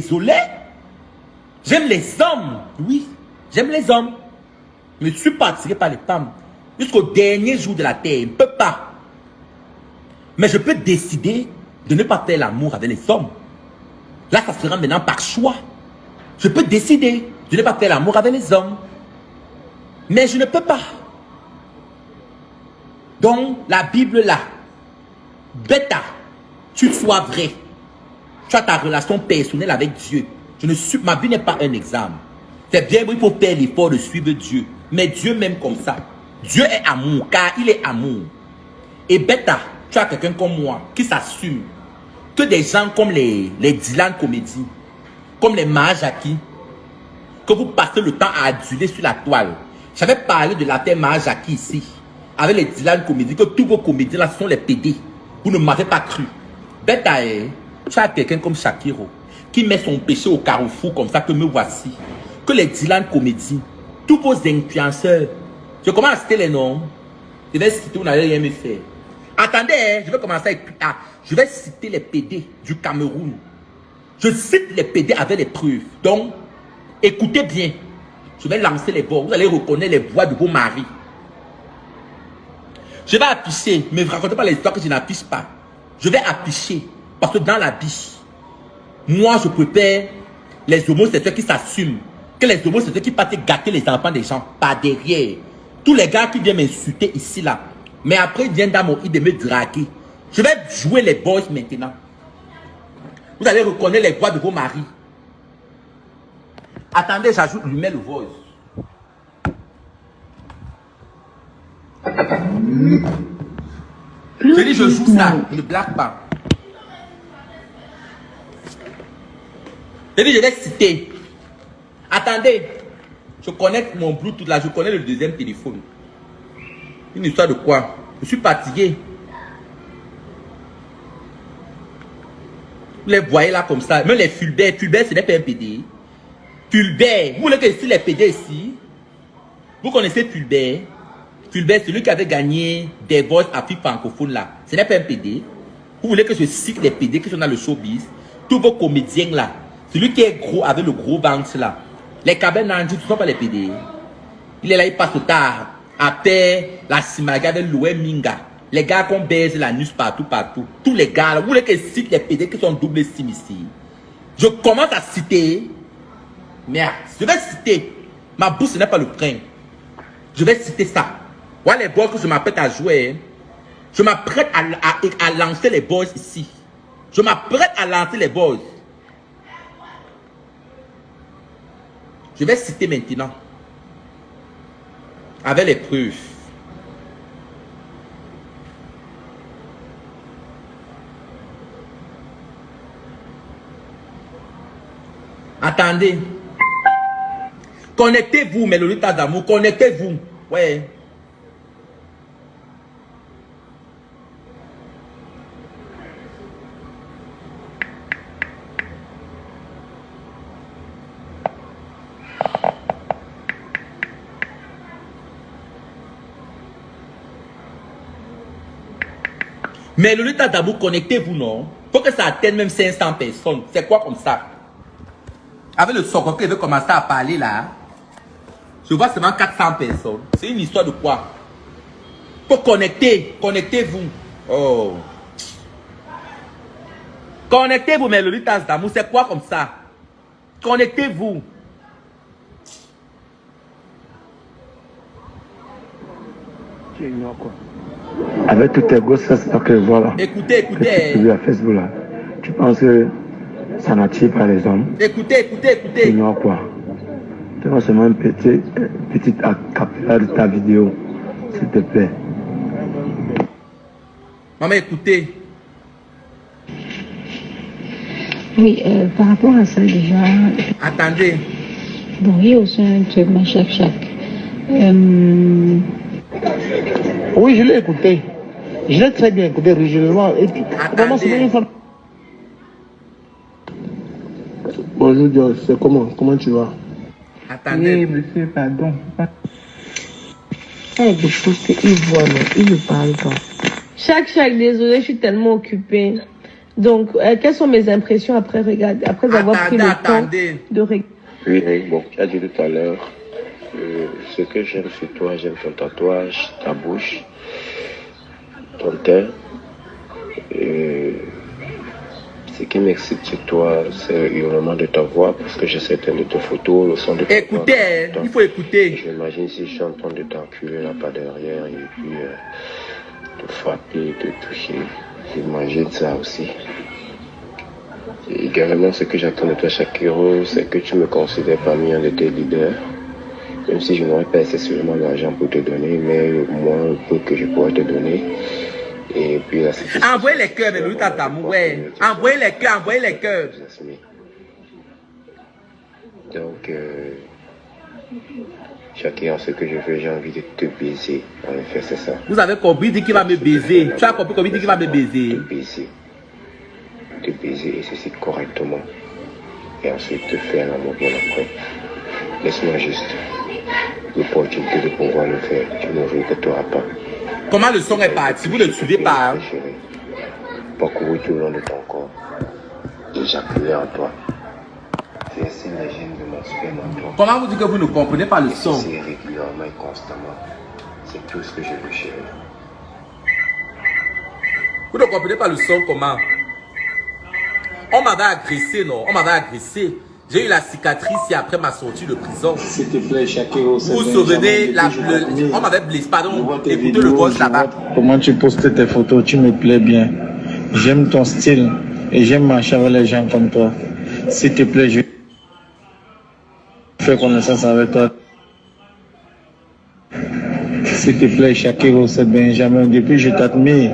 désolé. J'aime les hommes. Oui, j'aime les hommes. Je ne suis pas attiré par les femmes. Jusqu'au dernier jour de la terre, je ne peux pas. Mais je peux décider de ne pas faire l'amour avec les hommes. Là, ça sera maintenant par choix. Je peux décider de ne pas faire l'amour avec les hommes. Mais je ne peux pas. Donc, la Bible là, bêta, tu sois vrai. Tu as ta relation personnelle avec Dieu. Ma vie n'est pas un examen. C'est bien, il faut faire l'effort de suivre Dieu. Mais Dieu m'aime comme ça. Dieu est amour, car il est amour. Et bêta, tu as quelqu'un comme moi qui s'assume que des gens comme les Dylan Comédie, comme les Mahajaki, que vous passez le temps à aduler sur la toile. J'avais parlé de l'affaire Mahajaki ici, avec les Dylan Comédie, que tous vos comédiens là sont les PD. Vous ne m'avez pas cru. Bêta, tu as quelqu'un comme Shakiro, qui met son péché au carrefour comme ça que me voici. Que les Dylan Comédie, tous vos influenceurs, je commence à citer les noms, je vais citer, vous n'allez rien me faire. Attendez, je vais commencer avec plus tard. Je vais citer les PD du Cameroun. Je cite les PD avec les preuves. Donc, écoutez bien. Je vais lancer les voix. Vous allez reconnaître les voix de vos maris. Je vais afficher. Ne me racontez pas les histoires que je n'affiche pas. Je vais afficher. Parce que dans la vie, moi, je préfère les homosexuels qui s'assument que les homosexuels qui partent gâter les enfants des gens par derrière. Tous les gars qui viennent m'insulter ici, là. Mais après, ils viennent dans mon idée de me draguer. Je vais jouer les boys maintenant. Vous allez reconnaître les voix de vos maris. Attendez, j'ajoute lui-même le voice. Je dis, je joue ça, je ne blague pas. Je dis, je vais citer. Attendez, je connecte mon Bluetooth là, je connais le deuxième téléphone. Une histoire de quoi? Je suis fatigué. Vous les voyez là comme ça. Même les Fulbert. Fulbert, ce n'est pas un PD. Fulbert. Vous voulez que ici les PD ici? Vous connaissez Fulbert? Fulbert, c'est lui qui avait gagné des voix Afrique francophone là. Ce n'est pas un PD. Vous voulez que je cite les PD qui sont dans le showbiz? Tous vos comédiens là. Celui qui est gros avec le gros ventre là. Les cabines Nandi, ce ne sont pas les PD. Il est là, il passe au tard. Après la Simaga avec Loué Minga. Les gars qu'on baise la nuit partout. Tous les gars, là, vous voulez que je cite les PD qui sont double sim ici? Je commence à citer. Merde, je vais citer. Ma bouche n'est pas le frein. Je vais citer ça. Voilà les boys que je m'apprête à jouer. Je m'apprête à lancer les boys ici. Je m'apprête à lancer les boys. Je vais citer maintenant. Avec les preuves. Attendez. Connectez-vous, mes lolitas d'amour. Connectez-vous. Ouais. Mais le Lolita d'amour, connectez-vous, non? Faut que ça atteigne même 500 personnes. C'est quoi comme ça? Avec le Soko qui veut commencer à parler là, je vois seulement 400 personnes. C'est une histoire de quoi? Faut connecter. Connectez-vous. Oh. Connectez-vous, mes Lolitas d'amour. C'est quoi comme ça? Connectez-vous. Tu ignores quoi? Avec toutes tes grosses fesses que je vois là. Écoutez. Tu vu à Facebook là. Tu penses que ça n'attire pas les hommes? Écoutez. Tu ignores quoi? Tu vois seulement une petite acapella de ta vidéo. S'il te plaît. Maman, écoutez. Oui, par rapport à ça déjà. Attendez. Bon, il y a aussi un truc, ma chaque. Oui, je l'ai écouté. Je l'ai très bien écouté régionellement. Et puis, vraiment, c'est une femme. Bonjour, Dieu, c'est comment? Comment tu vas? Attendez. Oui, monsieur, pardon. Il y a des choses qu'il voit, mais il ne parle pas. Chaque, désolé, je suis tellement occupée. Donc, quelles sont mes impressions après avoir pris le temps de regarder? Oui, bon, tu as dit tout à l'heure, ce que j'aime sur toi, j'aime ton tatouage, ta bouche, ton teint. Ce qui m'excite chez toi, c'est le hurlement de ta voix, parce que j'ai certaines de tes photos, le son de ta voix. Écoutez, il faut écouter. J'imagine si je suis en train de t'enculer là par derrière et puis te frapper, te toucher. J'imagine ça aussi. Et également, ce que j'attends de toi, Shakiro, c'est que tu me considères parmi un de tes leaders. Même si je n'aurais pas nécessairement l'argent pour te donner, mais au moins le peu que je pourrais te donner. Et puis là, c'est envoyez les cœurs, mais nous t'attendons, ouais. Envoyez les cœurs, envoyez les cœurs. Donc, Shakira, ce que je veux, j'ai envie de te baiser. En effet, c'est ça. Vous avez compris, dit qu'il va me baiser. Tu as compris comment il dit qu'il va me baiser. Te baiser, et ceci correctement. Et ensuite te faire l'amour bien après. Laisse-moi juste l'opportunité de pouvoir le faire. Tu ne regretteras pas. Comment le son est parti? Vous ne le suivez pas. Parcouru tout le long de ton corps. Éjaculer en toi. C'est ainsi la gêne de mon sperme en toi. Comment vous dites que vous ne comprenez pas le son? C'est régulièrement et constamment. C'est tout ce que je veux, chérie. Vous ne comprenez pas le son comment? On m'avait agressé, non? On m'avait agressé. J'ai eu la cicatrice et après ma sortie de prison. S'il te plaît, Shakiro, vous vous souvenez, on m'avait blessé, pardon, écoutez le boss là-bas. Comment tu postes tes photos, tu me plais bien. J'aime ton style et j'aime marcher avec les gens comme toi. S'il te plaît, je fais connaissance avec toi. S'il te plaît, Shakiro, c'est Benjamin. Depuis, je t'admire.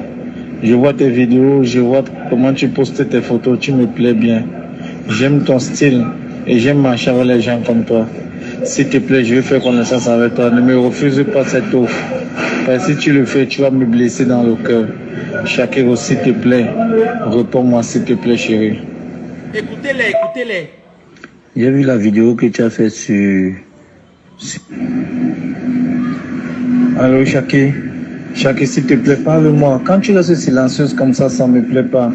Je vois tes vidéos, je vois comment tu postes tes photos, tu me plais bien. J'aime ton style et j'aime marcher avec les gens comme toi. S'il te plaît, je vais faire connaissance avec toi. Ne me refuse pas cette offre. Parce que si tu le fais, tu vas me blesser dans le cœur. Shakiro, s'il te plaît, réponds-moi s'il te plaît, chérie. Écoutez-les, écoutez-les. J'ai vu la vidéo que tu as faite sur... Allô, Shaki. Shaki, s'il te plaît, parle-moi. Quand tu restes silencieuse comme ça ne me plaît pas.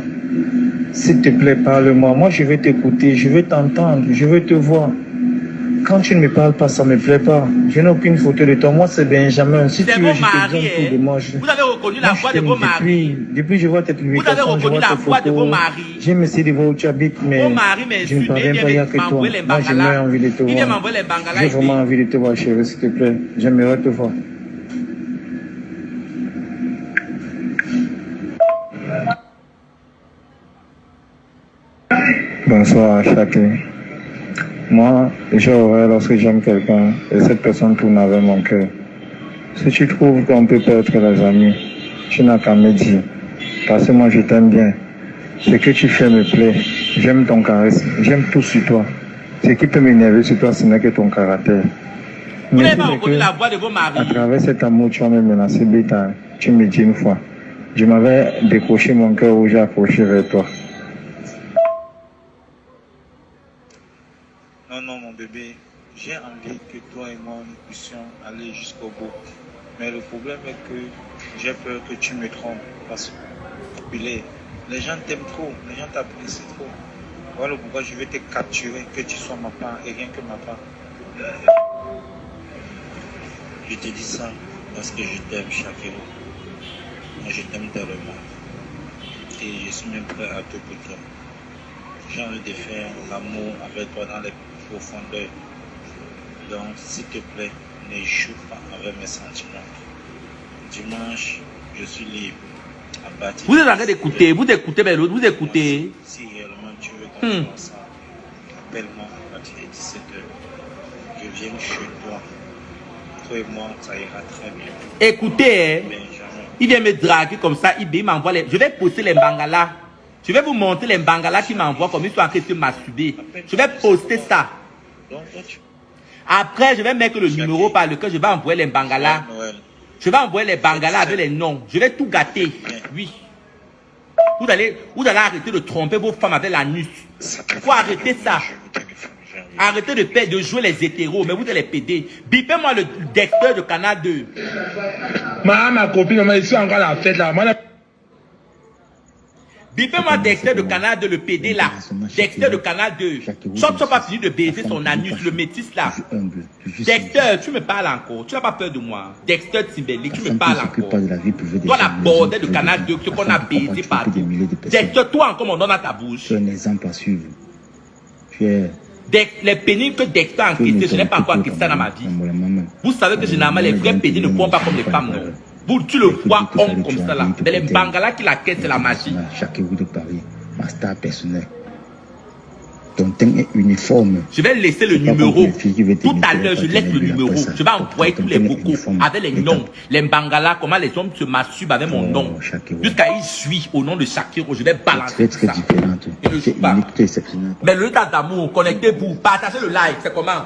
S'il te plaît, parle-moi. Moi, je vais t'écouter, je vais t'entendre, je vais te voir. Quand tu ne me parles pas, ça ne me plaît pas. Je n'ai aucune photo de toi. Moi, c'est Benjamin. Si tu veux, je te donne tout de moi. Vous avez reconnu la voix de vos maris. Depuis, je vois tes publications. Vous avez reconnu la voix de vos maris. J'ai essayé de voir où tu habites, mais je ne parviens pas à que toi. Moi, j'ai envie de te voir. J'ai vraiment envie de te voir, chérie, s'il te plaît. J'aimerais te voir. Bonsoir, Shaki. Moi, j'aurais lorsque j'aime quelqu'un et cette personne tourne avec mon cœur. Si tu trouves qu'on peut perdre les amis, tu n'as qu'à me dire. Parce que moi, je t'aime bien. Ce que tu fais me plaît. J'aime ton charisme. J'aime tout sur toi. Ce qui peut m'énerver sur toi, ce n'est que ton caractère. Vous n'avez pas reconnu la voix de vos maris. À travers cet amour, tu vas me menacer, Bita. Tu me dis une fois. Je m'avais décroché mon cœur où j'ai accroché vers toi. Non, mon bébé, j'ai envie que toi et moi nous puissions aller jusqu'au bout. Mais le problème est que j'ai peur que tu me trompes. Parce que les gens t'aiment trop, les gens t'apprécient trop. Voilà pourquoi je vais te capturer, que tu sois ma part et rien que ma part. Je te dis ça parce que je t'aime, Shakiro. Moi, je t'aime tellement. Et je suis même prêt à tout pour toi. J'ai envie de faire l'amour avec toi dans les profondeurs. Donc, s'il te plaît, ne joue pas avec mes sentiments. Dimanche, je suis libre. À partir vous êtes en train d'écouter, vous écoutez, mais l'autre, vous écoutez. Si réellement tu veux qu'on fasse ça, appelle-moi à partir de 17h. Je viens chez toi. Toi et moi, ça ira très bien. Écoutez, il vient me draguer comme ça, il m'envoie les... Je vais poster les bangalas. Je vais vous montrer les bangalas qui m'envoient comme ils sont en train de se masturber. Je vais poster ça. Après, je vais mettre le numéro par lequel je vais envoyer les bangalas. Je vais envoyer les bangalas avec les noms. Je vais tout gâter. Oui. Vous allez arrêter de tromper vos femmes avec l'anus. Il faut arrêter ça. Arrêtez de jouer les hétéros, mais vous allez les péder. Bipez-moi le Dexter de Canal 2. Ma copine, je suis encore à la fête là. Bipez-moi Dexter de Canal 2, le PD là. Dexter de Canal 2. Chop Chop a fini de baiser son anus, le métis là. Dexter, tu me parles encore. Tu n'as pas peur de moi. Dexter Timberlake, tu me parles encore. Toi la bordelle de Canal 2, ce qu'on a baisé partout. Dexter, toi encore mon nom dans ta bouche. Tu es un exemple à suivre. Tu es... Les pénibles que Dexter a enquêté, je n'ai pas encore enquêté ça dans ma vie. Vous savez que généralement les vrais pénibles ne font pas comme les femmes, non. Vous, tu le vois homme comme ça là. Mais les bangalas qui la quête, c'est la magie. Chaque roue de Paris, ma star personnelle. Ton teint est uniforme. Je vais laisser le numéro. Tout à l'heure, je laisse le numéro. Je vais envoyer tous les bocaux avec les noms. Les bangalas, comment les hommes se masturbent avec mon nom. Jusqu'à y suis au nom de Shakiro. Je vais balancer très ça. différente. Tu es exceptionnel. Mais le tas d'amour, connectez-vous, partagez le live. C'est comment?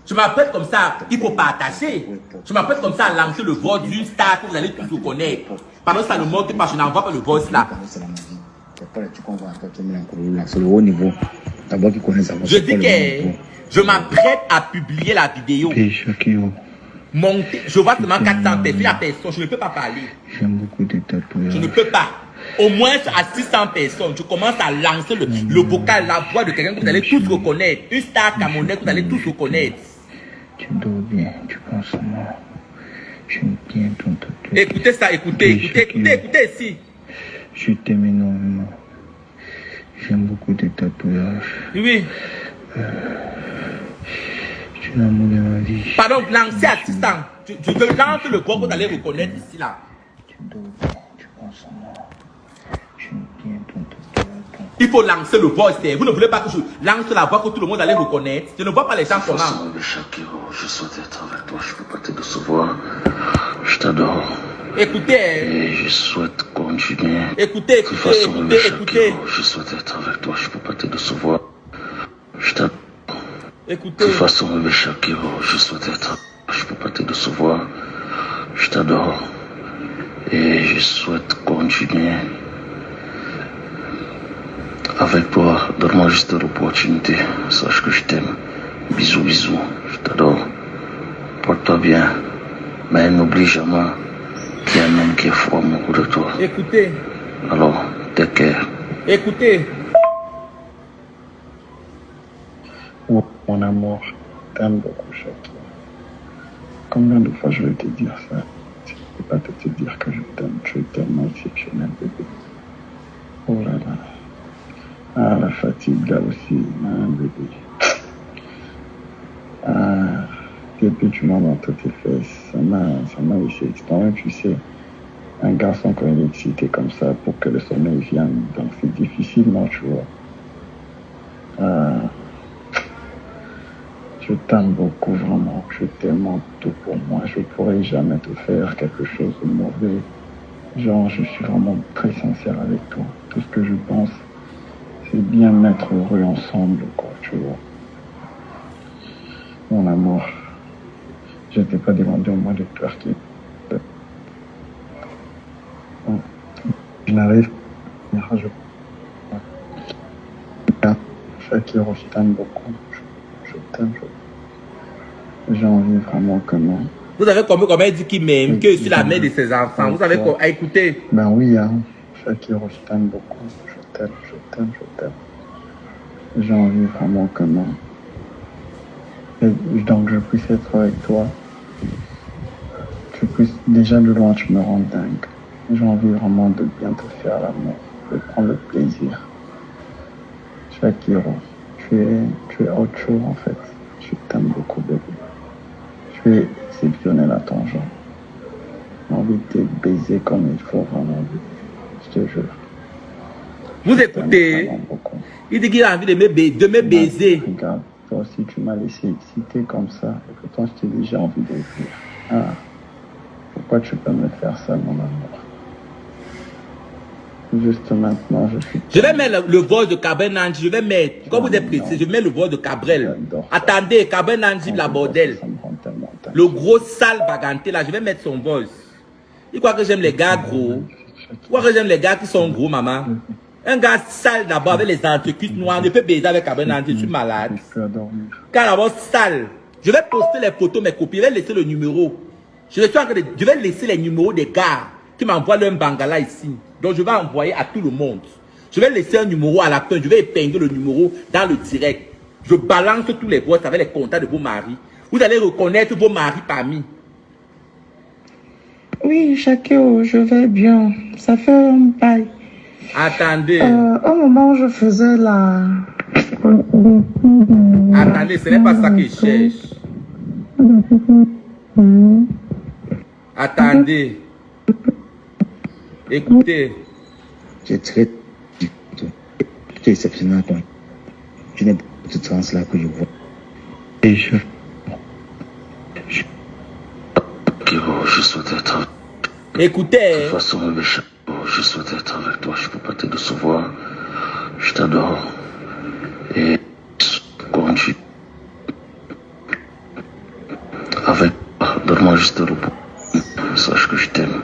Je m'appelle comme ça, il faut partager. Je m'appelle comme ça à lancer le vote d'une star que vous allez tous connaître. Pendant ça ne monte pas, je n'envoie pas le vote là. C'est le haut niveau. D'abord qui connaît ça. Je dis que je m'apprête à publier la vidéo. Monter, je vois seulement 400 personnes, je ne peux pas parler. J'aime beaucoup de tatouages. Je ne peux pas. Au moins à 600 personnes, je commence à lancer le vocal, la voix de quelqu'un que vous allez tous reconnaître. Une star camerounaise que vous allez tous reconnaître. Tu dors bien, tu penses à moi. J'aime bien ton tatouage. Écoutez ça, écoutez ici. Je t'aime énormément. J'aime beaucoup tes tatouages. Oui. Tu es l'amour de ma vie. Pardon, lancez à 600. Je lance le voix que vous allez reconnaître ici là. Tu dors bien, tu penses à moi. J'aime bien ton tatouage. Il faut lancer le voice. Vous ne voulez pas que je lance la voix que tout le monde allait reconnaître. Je ne vois pas les gens comment. Je souhaite être avec toi, je peux pas te décevoir. Je t'adore. Écoutez. Et je souhaite continuer. Écoutez. Je souhaite être avec toi, je peux pas te décevoir. Je t'adore. Écoutez. De toute façon, bébé Shakiro, je souhaite être. Je peux pas te décevoir. Je t'adore. Et je souhaite continuer. Avec toi, donne-moi juste l'opportunité. Sache que je t'aime. Bisous, bisous. Je t'adore. Porte-toi bien. Mais n'oublie jamais qu'il y a un homme qui est fort amoureux de toi. Écoutez. Alors, take care. Écoutez. Oh, mon amour, t'aime beaucoup, Shakiro. Combien de fois je vais te dire ça? Je ne peux pas te dire que je t'aime. Tu es tellement exceptionnel, bébé. Oh là là. Ah, la fatigue là aussi, hein, bébé. Ah, depuis que tu m'as montré tes fesses, ça m'a laissé extrêmement, tu sais. Un garçon quand il est excité comme ça, pour que le sommeil vienne, donc c'est difficile, non, tu vois. Ah, je t'aime beaucoup, vraiment. Je t'aime en tout pour moi. Je ne pourrais jamais te faire quelque chose de mauvais. Genre, je suis vraiment très sincère avec toi. Tout ce que je pense, c'est bien mettre heureux ensemble, quoi, tu vois. Mon amour, je ne t'ai pas demandé au moins de twerker. Je n'arrive pas. Shakiro, je t'aime beaucoup. Je t'aime. J'ai envie vraiment que non. Vous avez compris comment il dit qu'il m'aime, que je suis la mère de ses enfants. Vous avez écouté. Ben oui, hein. Shakiro, je t'aime beaucoup. Je t'aime. J'ai envie vraiment que non. Et donc je puisse être avec toi. Tu puisses, déjà de loin, tu me rends dingue. J'ai envie vraiment de bien te faire l'amour, de prendre le plaisir. Shakiro, tu es autre chose en fait. Je t'aime beaucoup, bébé. Tu es exceptionnel à ton genre. J'ai envie de te baiser comme il faut, vraiment, bébé. Je te jure. Vous écoutez. Il dit qu'il a envie de me baiser. Regarde, toi aussi tu m'as laissé excité comme ça. Et pourtant je t'ai dit j'ai envie de vivre. Ah, pourquoi tu peux me faire ça, mon amour? Juste maintenant, je vais mettre le voix de Cabrel Nanji. Je vais mettre, quand vous êtes pressé, je mets le voix de Cabrel. Attendez, Cabrel Nanji, la bordel. Le gros sale baganté là, je vais mettre son voice. Il croit que j'aime les gars gros. Il croit que j'aime les gars qui sont gros, maman. Un gars sale d'abord avec les entrecuisses noires. Ne peut baiser avec Cabrel Nanji, je suis malade. Car d'abord sale. Je vais poster les photos, mes copies. Je vais laisser le numéro. Je vais laisser les numéros des gars qui m'envoient leur bangala ici. Donc, je vais envoyer à tout le monde. Je vais laisser un numéro à la fin. Je vais épingler le numéro dans le direct. Je balance tous les votes avec les contacts de vos maris. Vous allez reconnaître vos maris parmi. Oui, Shakiro, je vais bien. Ça fait un bail. Attendez. Au moment où je faisais la... Attendez, ce n'est pas ça que je cherche. Attendez. Écoutez. J'ai très exceptionnel. Je n'ai pas de trans là que je vois. Et je souhaite être. Écoutez. De toute façon, je souhaite être avec toi. Je peux pas te décevoir. Je t'adore. Et quand tu avec toi, donne-moi juste le repos. Sache que je t'aime.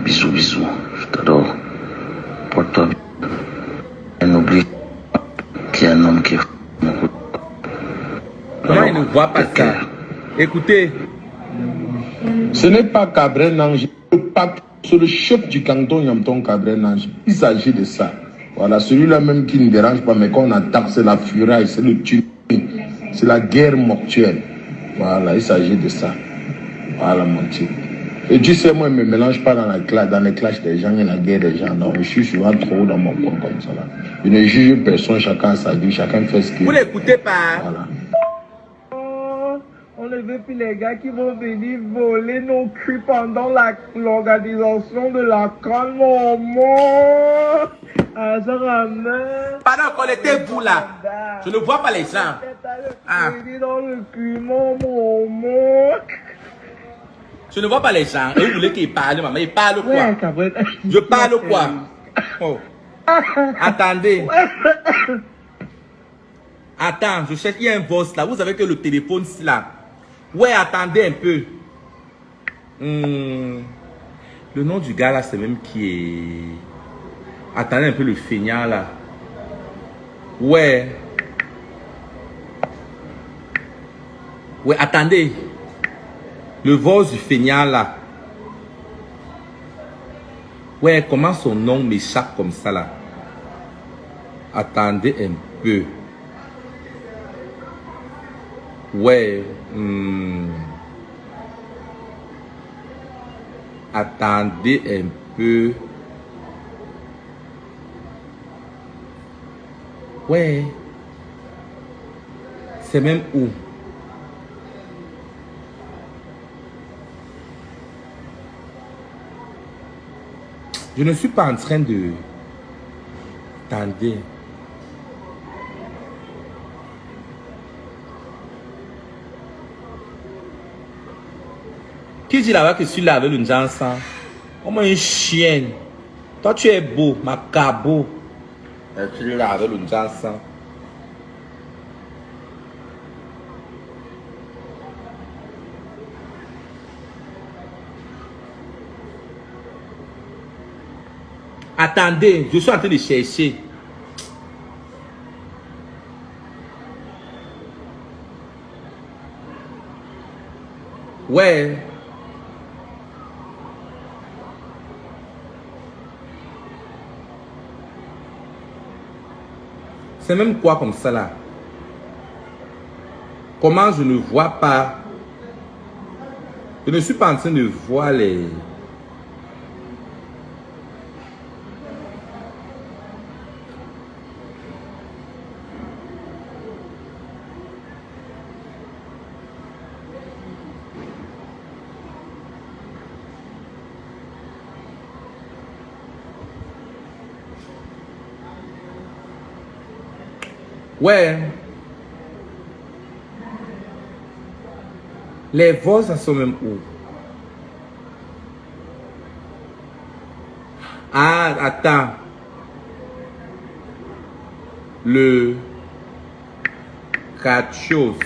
Bisous, bisous. Je t'adore. Porte-toi bien. Et n'oublie qu'il y a un homme qui est mon côté. Comment il ne voit pas ça? Écoutez. Ce n'est pas Cabrel Nange, c'est le chef du canton Yamton Cabrel Nange. Il s'agit de ça. Voilà, celui-là même qui ne dérange pas, mais quand on attaque, c'est la furaille, c'est le tunnel, c'est la guerre mortuelle. Voilà, il s'agit de ça. Voilà, mon type. Et tu sais, moi, je ne me mélange pas dans les clashs des gens et la guerre des gens. Non, je suis souvent trop dans mon coin comme ça. Là. Je ne juge personne, chacun sa vie, chacun fait ce qu'il veut. Vous n'écoutez pas. Voilà. On ne veut plus les gars qui vont venir voler nos culs pendant l'organisation de la canne, maman. Ah, ça ramène. Pendant qu'on était vous là, je ne vois pas les gens. Ah. Dans le cul, maman. Je ne vois pas les gens. Et vous voulez qu'ils parlent, maman? Ils parlent quoi? Je parle quoi? Oh. Attendez. Attends, je cherche. Il y a un boss là. Vous savez que le téléphone là. Ouais, attendez un peu. Le nom du gars là, c'est même qui est. Attendez un peu le feignant là. Ouais. Ouais, attendez. Le voice du feignant là. Ouais, comment son nom m'échappe comme ça là? Attendez un peu. Ouais. Attendez un peu. Ouais. C'est même où? Je ne suis pas en train de... Attendez. Qui dit là-bas que je suis là avec le Jansan? Oh, moi, une chienne. Toi, tu es beau, ma cabot. Tu es là avec le Jansan. Attendez, je suis en train de chercher. Ouais. C'est même quoi comme ça là? Comment je ne vois pas? Je ne suis pas en train de voir les... Ouais. Les voix, ça sont même où? Ah, attends. Le 4 choses.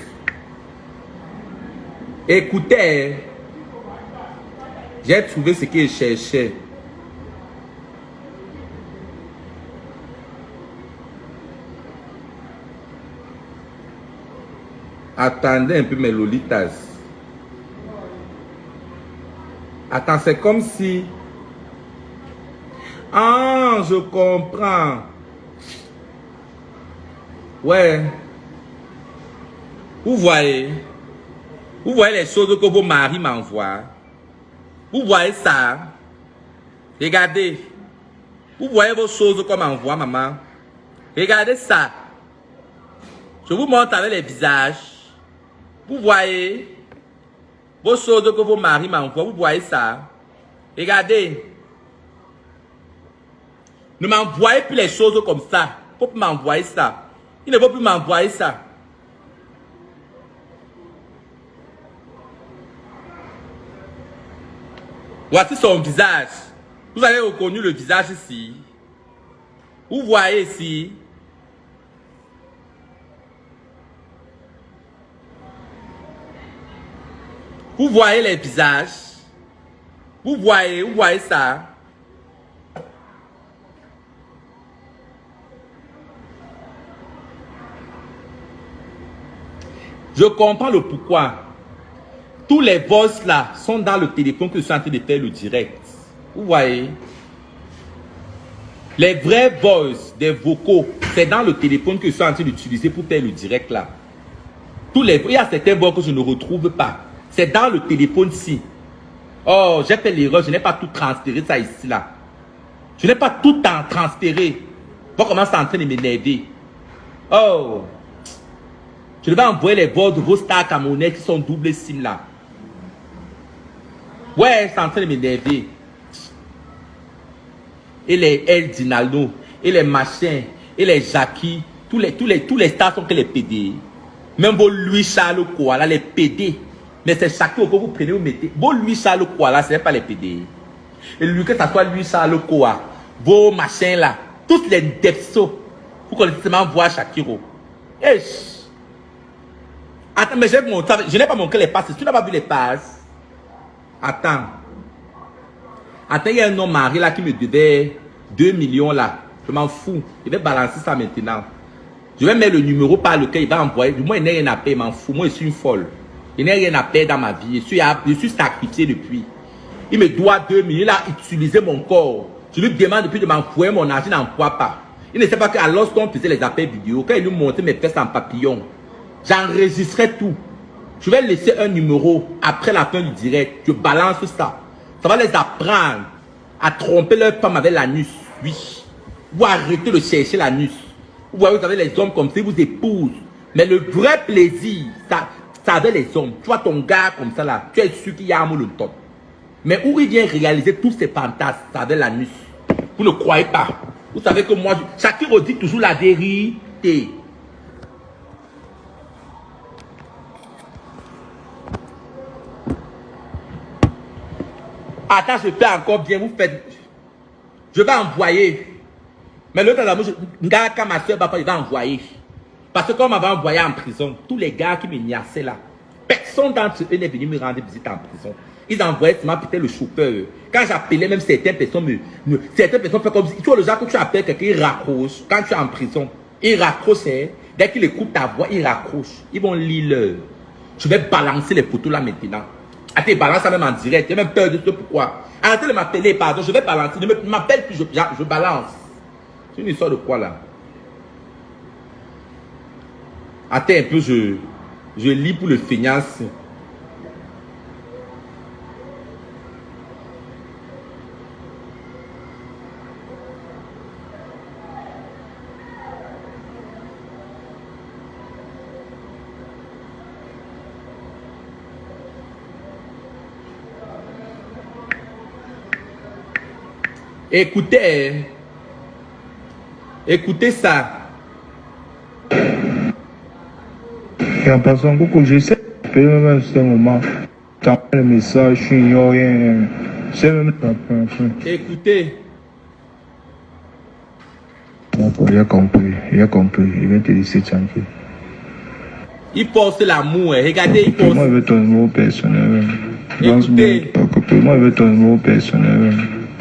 Écoutez. J'ai trouvé ce que je cherchais. Attendez un peu mes lolitas. Attends, c'est comme si... Ah, je comprends. Ouais. Vous voyez les choses que vos maris m'envoient. Vous voyez ça. Regardez. Vous voyez vos choses qu'on m'envoie, maman. Regardez ça. Je vous montre avec les visages. Vous voyez vos choses que vos maris m'envoient. Vous voyez ça. Regardez. Ne m'envoyez plus les choses comme ça. Il ne faut plus m'envoyer ça. Il ne faut plus m'envoyer ça. Voici son visage. Vous avez reconnu le visage ici. Vous voyez ici. Vous voyez les visages. Vous voyez ça. Je comprends le pourquoi. Tous les voices là sont dans le téléphone que je suis en train de faire le direct. Vous voyez? Les vrais voices des vocaux, c'est dans le téléphone que je suis en train d'utiliser pour faire le direct là. Il y a certains voix que je ne retrouve pas. C'est dans le téléphone-ci. Oh, j'ai fait l'erreur, je n'ai pas tout transféré ça ici là. Je n'ai pas tout transféré. Voir comment c'est en train de m'énerver. Oh. Je devais envoyer les voix de vos stars camerounais qui sont double SIM là. Ouais, c'est en train de m'énerver. Et les El Dinaldo, et les machins, et les Jackie, tous les stars sont que les PD. Même vos Louis Charles Koala, les PD. Mais c'est chacun que vous prenez, vous mettez. Vos Louis Charles Koala, ce n'est pas les PD. Et lui, que ça soit Louis Charles Koala, vos machins là, tous les Depso, vous connaissez seulement voir Shakiro. Attends, mais je n'ai pas montré les passes. Tu n'as pas vu les passes? Attends. Attends, il y a un homme marié là qui me devait 2 millions là. Je m'en fous. Je vais balancer ça maintenant. Je vais mettre le numéro par lequel il va envoyer. Moi, il n'y a rien à payer, je m'en fous. Moi, je suis une folle. Il n'y a rien à payer dans ma vie. Je suis sacrifié depuis. Il me doit 2 millions. Il a utilisé mon corps. Je lui demande depuis de m'envoyer mon argent, il n'envoie pas. Il ne sait pas qu'à lorsqu'on faisait les appels vidéo, quand il lui montrait mes fesses en papillon, j'enregistrais tout. Je vais laisser un numéro après la fin du direct. Je balance ça. Ça va les apprendre à tromper leur femme avec l'anus. Oui. Ou arrêter de chercher l'anus. Vous voyez, vous avez les hommes comme ça, ils vous épousent. Mais le vrai plaisir, ça avec les hommes. Tu vois ton gars comme ça là, tu es sûr qu'il y a un mot le top. Mais où il vient réaliser tous ces fantasmes, ça avec l'anus. Vous ne croyez pas. Vous savez que moi, chacun dit toujours la vérité. Attends, je fais encore bien, vous faites. Je vais envoyer. Mais l'autre d'amour, quand ma soeur va pas, il va envoyer. Parce que quand on m'avait envoyé en prison, tous les gars qui me niassaient là, personne d'entre eux n'est venu me rendre visite en prison. Ils envoyaient seulement peut-être le chauffeur. Quand j'appelais, même certaines personnes certaines personnes font comme si, tu vois le genre que tu appelles quelqu'un, il raccroche. Quand tu es en prison, il raccroche. Dès qu'il écoute ta voix, il raccroche. Ils vont lire l'heure. Je vais balancer les photos là maintenant. Attends, balance ça même en direct. J'ai même peur de ce pourquoi. Arrêtez de m'appeler, pardon, je vais balancer. Ne m'appelle plus, je balance. C'est une histoire de quoi là? Attends un peu, je lis pour le feignasse. Écoutez, écoutez ça. Et en passant, beaucoup, j'essaie de faire même ce moment. T'as le message, je suis rien. C'est même pas. Écoutez. Il a compris. Il va te laisser tranquille. Il pense l'amour, regardez, il pense. Moi, il veut ton numéro personnel. Écoutez. Moi, il veut ton numéro personnel.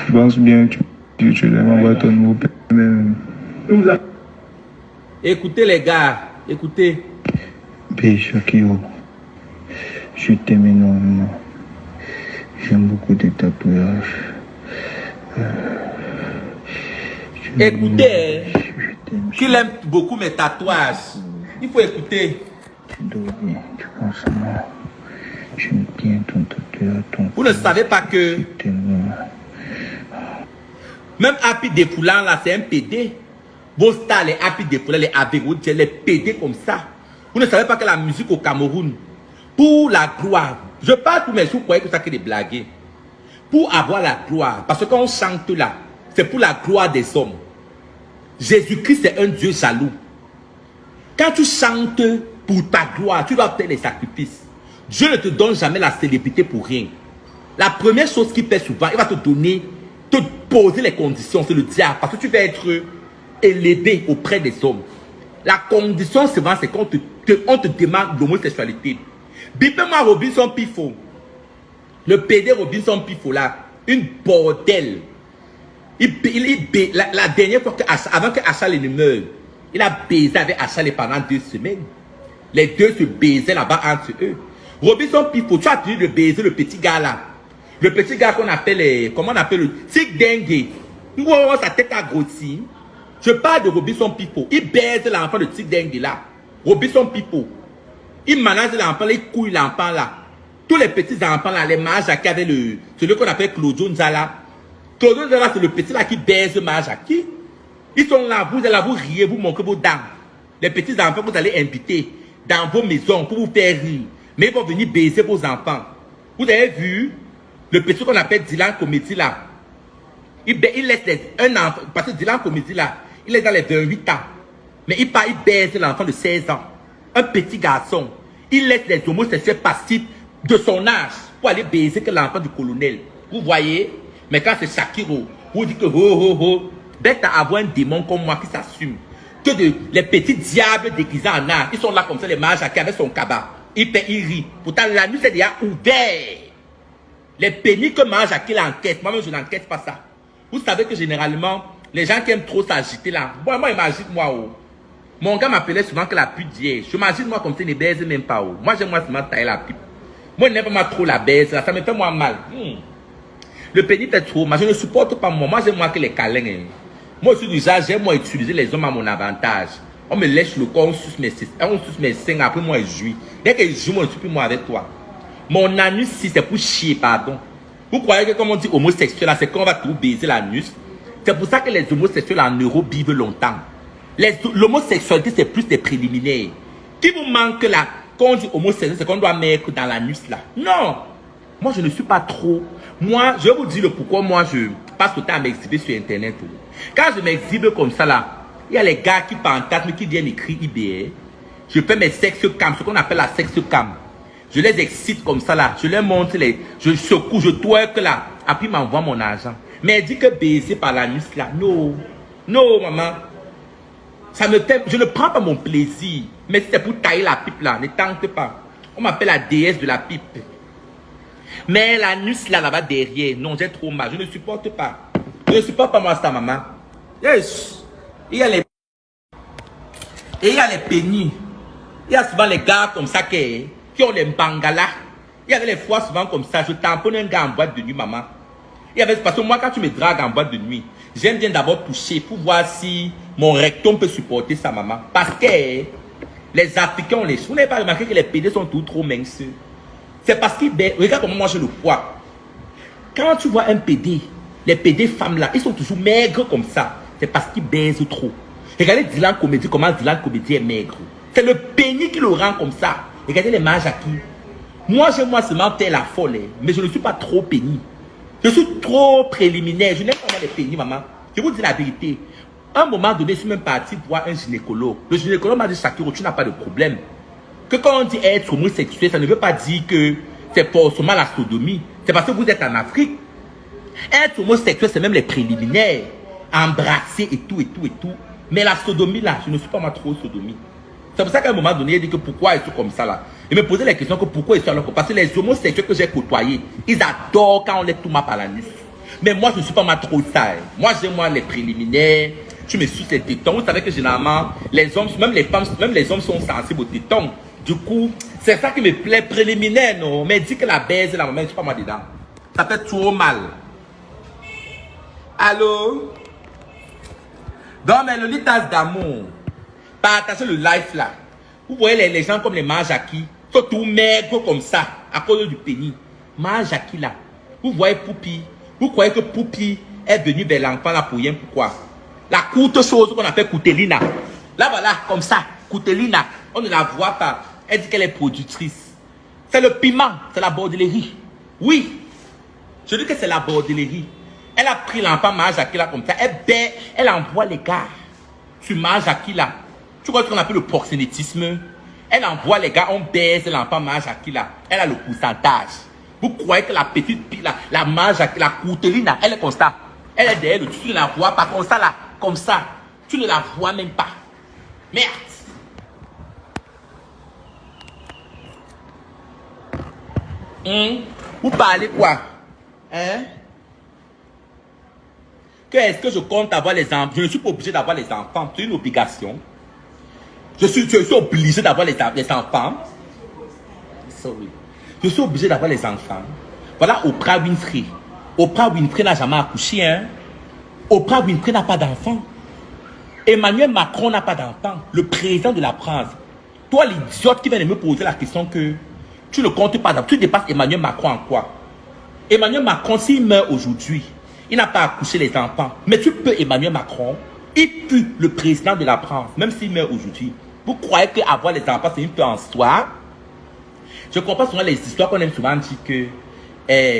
Je pense bien que tu m'envoies ton numéro personnel. Écoutez les gars, écoutez. Shakiro, je t'aime énormément. J'aime beaucoup tes tatouages. Écoutez, qu'il aime beaucoup mes tatouages. Il faut écouter. Vous ne savez pas que même Happy Defoulant là, c'est un PD. Vos stars, les Happy Defoulant, les Avero, les PD comme ça. Vous ne savez pas que la musique au Cameroun, pour la gloire, je parle pour mes jours, vous croyez que ça que des blagues. Pour avoir la gloire, parce que quand on chante là, c'est pour la gloire des hommes. Jésus-Christ est un Dieu jaloux. Quand tu chantes pour ta gloire, tu dois faire les sacrifices. Dieu ne te donne jamais la célébrité pour rien. La première chose qu'il fait souvent, il va te donner, te poser les conditions, c'est le diable, parce que tu vas être élevé auprès des hommes. La condition souvent, c'est qu'on te demande l'homosexualité. Bipez-moi Robinson Pifo. Le PD Robinson Pifo là, une bordel. La dernière fois, avant que Achal ne meure, il a baisé avec Achal pendant 2 semaines. Les deux se baisaient là-bas entre eux. Robinson Pifo, tu as tenu de baiser le petit gars là. Le petit gars qu'on appelle, comment on appelle le tic dengue. Sa tête a grossi. Je parle de Robinson Pifo. Il baise l'enfant de tic dengue là. Robinson Pifo. Il manage l'enfant, il couille l'enfant là. Tous les petits enfants là, les Mahajaki avec celui qu'on appelle Claudio Nzala. Claudio Nzala, c'est le petit là qui baise Mahajaki. Ils sont là, vous allez là, vous riez, vous montrez vos dents. Les petits enfants, vous allez inviter dans vos maisons pour vous faire rire. Mais ils vont venir baiser vos enfants. Vous avez vu le petit qu'on appelle Dylan Comédie là. Il laisse un enfant, parce que Dylan Comédie là, il est dans les 28 ans. Mais il baise l'enfant de 16 ans. Un petit garçon. Il laisse les homosexuels passifs de son âge pour aller baiser que l'enfant du colonel. Vous voyez? Mais quand c'est Shakiro, vous dites que bête à avoir un démon comme moi qui s'assume. Que les petits diables déguisés en âge, ils sont là comme ça, les Mahajaki avec son cabas. Il rit. Pourtant, la nuit c'est déjà ouvert. Les pénis que Mahajaki l'enquête, moi-même je n'enquête pas ça. Vous savez que généralement, les gens qui aiment trop s'agiter là, moi imagine moi oh. Mon gars m'appelait souvent que la pute vieille. Je m'imagine moi comme ça, ne baise même pas oh. Moi j'aime moi seulement tailler la pipe. Moi, je n'aime pas trop la baisse, ça me fait moi mal. Le pénis fait trop, mais je ne supporte pas moi. Moi, j'aime moi que les câlins. Hein. Moi, je suis du genre, j'aime moi utiliser les hommes à mon avantage. On me lèche le corps, on suce mes seins, après moi, je jouis. Dès que je joue, moi, je ne suis plus moi avec toi. Mon anus, si c'est pour chier, pardon. Vous croyez que, comme on dit homosexuel, c'est qu'on va tout baiser l'anus? C'est pour ça que les homosexuels en Europe vivent longtemps. L'homosexualité, c'est plus des préliminaires. Qui vous manque là? Quand on dit homosexuel, c'est qu'on doit mettre dans l'anus là. Non. Moi, je ne suis pas trop. Moi, je vais vous dire le pourquoi moi, je passe le temps à m'exhiber sur Internet. Quand je m'exhibe comme ça là, il y a les gars qui fantasment, qui viennent écrire IBR. Je fais mes sex cam, ce qu'on appelle la sex cam. Je les excite comme ça là. Je leur montre je secoue, je twerk là. Après, ils m'envoient mon argent. Mais elle dit que baiser par l'anus là. Non. Non, maman. Ça me fait, je ne prends pas mon plaisir. Mais c'est pour tailler la pipe là. Ne tente pas. On m'appelle la déesse de la pipe. Mais l'anus là-bas derrière. Non, j'ai trop mal. Je ne supporte pas. Je ne supporte pas moi ça, maman. Yes. Il y a les... Et il y a les pénis. Il y a souvent les gars comme ça qui ont les bangalas. Il y avait les fois souvent comme ça. Je tamponne un gars en boîte de nuit, maman. Il y avait, parce que moi, quand tu me dragues en boîte de nuit, j'aime bien d'abord toucher pour voir si mon rectum peut supporter ça, maman. Parce que les Africains, vous n'avez pas remarqué que les PD sont tout trop minces. C'est parce qu'ils baissent. Regarde comment moi je le vois. Quand tu vois un PD, les PD femmes là, ils sont toujours maigres comme ça. C'est parce qu'ils baisent trop. Regardez Dylan Comédie, comment Dylan Comédie est maigre. C'est le pénis qui le rend comme ça. Regardez les Mahajaki. Moi, j'aime moi seulement faire la folle, mais je ne suis pas trop pénis. Je suis trop préliminaire. Je n'aime pas les pénis, maman. Je vous dis la vérité. À un moment donné, je suis même parti voir un gynécologue. Le gynécologue m'a dit, Shakiro, tu n'as pas de problème. Que quand on dit être homosexuel, ça ne veut pas dire que c'est forcément la sodomie. C'est parce que vous êtes en Afrique. Être homosexuel, c'est même les préliminaires. Embrasser et tout, et tout, et tout. Mais la sodomie, là, je ne suis pas moi trop sodomie. C'est pour ça qu'à un moment donné, il dit que pourquoi ils sont comme ça, là. Il me posait la question que pourquoi ils sont là. Parce que les homosexuels que j'ai côtoyés, ils adorent quand on les tout par l'anus. Mais moi, je ne suis pas moi trop ça. Moi, j'aime moi les préliminaires. Tu me suces les tétons. Vous savez que généralement, les hommes, même les femmes, même les hommes sont sensibles aux tétons. Du coup, c'est ça qui me plaît, préliminaire, non. Mais dis que la baise, la maman, je ne suis pas moi dedans. Ça fait trop mal. Allô? Donc, mais Lolitas d'amour, partagez le live là. Vous voyez les gens comme les Majaki, sont tout maigres comme ça, à cause du pénis. Majaki là. Vous voyez Poupi. Vous croyez que Poupi est venu vers l'enfant là pour rien, pourquoi? La courte chose qu'on appelle Coutelina. Là, voilà, comme ça, Coutelina. On ne la voit pas. Elle dit qu'elle est productrice. C'est le piment, c'est la bordellerie. Oui. Je dis que c'est la bordellerie. Elle a pris l'enfant Majaki là comme ça. Elle envoie les gars sur Majaki là. Tu vois ce qu'on appelle le proxénétisme? Elle envoie les gars, on baise l'enfant Majaki là. Elle a le pourcentage. Vous croyez que la petite fille, la Majaki, la Coutelina, elle est comme ça. Elle est derrière le tu ne la vois pas comme ça là. Comme ça. Tu ne la vois même pas. Merde. Vous parlez quoi? Hein? Est-ce que je compte avoir les enfants? Je ne suis pas obligé d'avoir les enfants. C'est une obligation. Je suis obligé d'avoir les enfants. Sorry. Je suis obligé d'avoir les enfants. Voilà Oprah Winfrey. Oprah Winfrey n'a jamais accouché. Hein? Oprah Winfrey n'a pas d'enfant. Emmanuel Macron n'a pas d'enfant. Le président de la France. Toi, l'idiote qui vient de me poser la question que tu ne comptes pas d'enfant. Tu dépasses Emmanuel Macron en quoi? Emmanuel Macron, s'il meurt aujourd'hui, il n'a pas accouché les enfants. Mais tu peux, Emmanuel Macron, il pue le président de la France, même s'il meurt aujourd'hui. Vous croyez qu'avoir les enfants, c'est une peu en soi? Je comprends souvent les histoires qu'on aime souvent dire que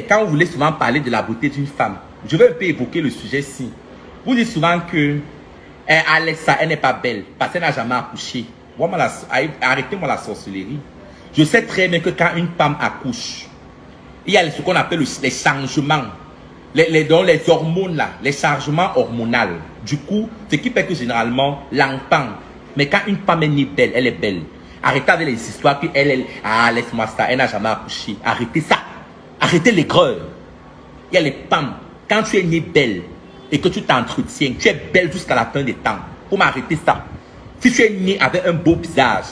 quand vous voulez souvent parler de la beauté d'une femme, je vais un peu évoquer le sujet-ci. Vous dites souvent que Alexa, elle n'est pas belle parce qu'elle n'a jamais accouché. Arrêtez-moi la sorcellerie. Je sais très bien que quand une femme accouche, il y a ce qu'on appelle les changements. Les hormones là, les changements hormonaux. Du coup, ce qui fait que généralement, l'enfant, mais quand une femme est née belle, elle est belle. Arrêtez avec les histoires que laisse-moi ça, elle n'a jamais accouché. Arrêtez ça. Arrêtez l'aigreur. Il y a les femmes, quand tu es née belle et que tu t'entretiens, tu es belle jusqu'à la fin des temps. Pour m'arrêter ça. Si tu es née avec un beau visage,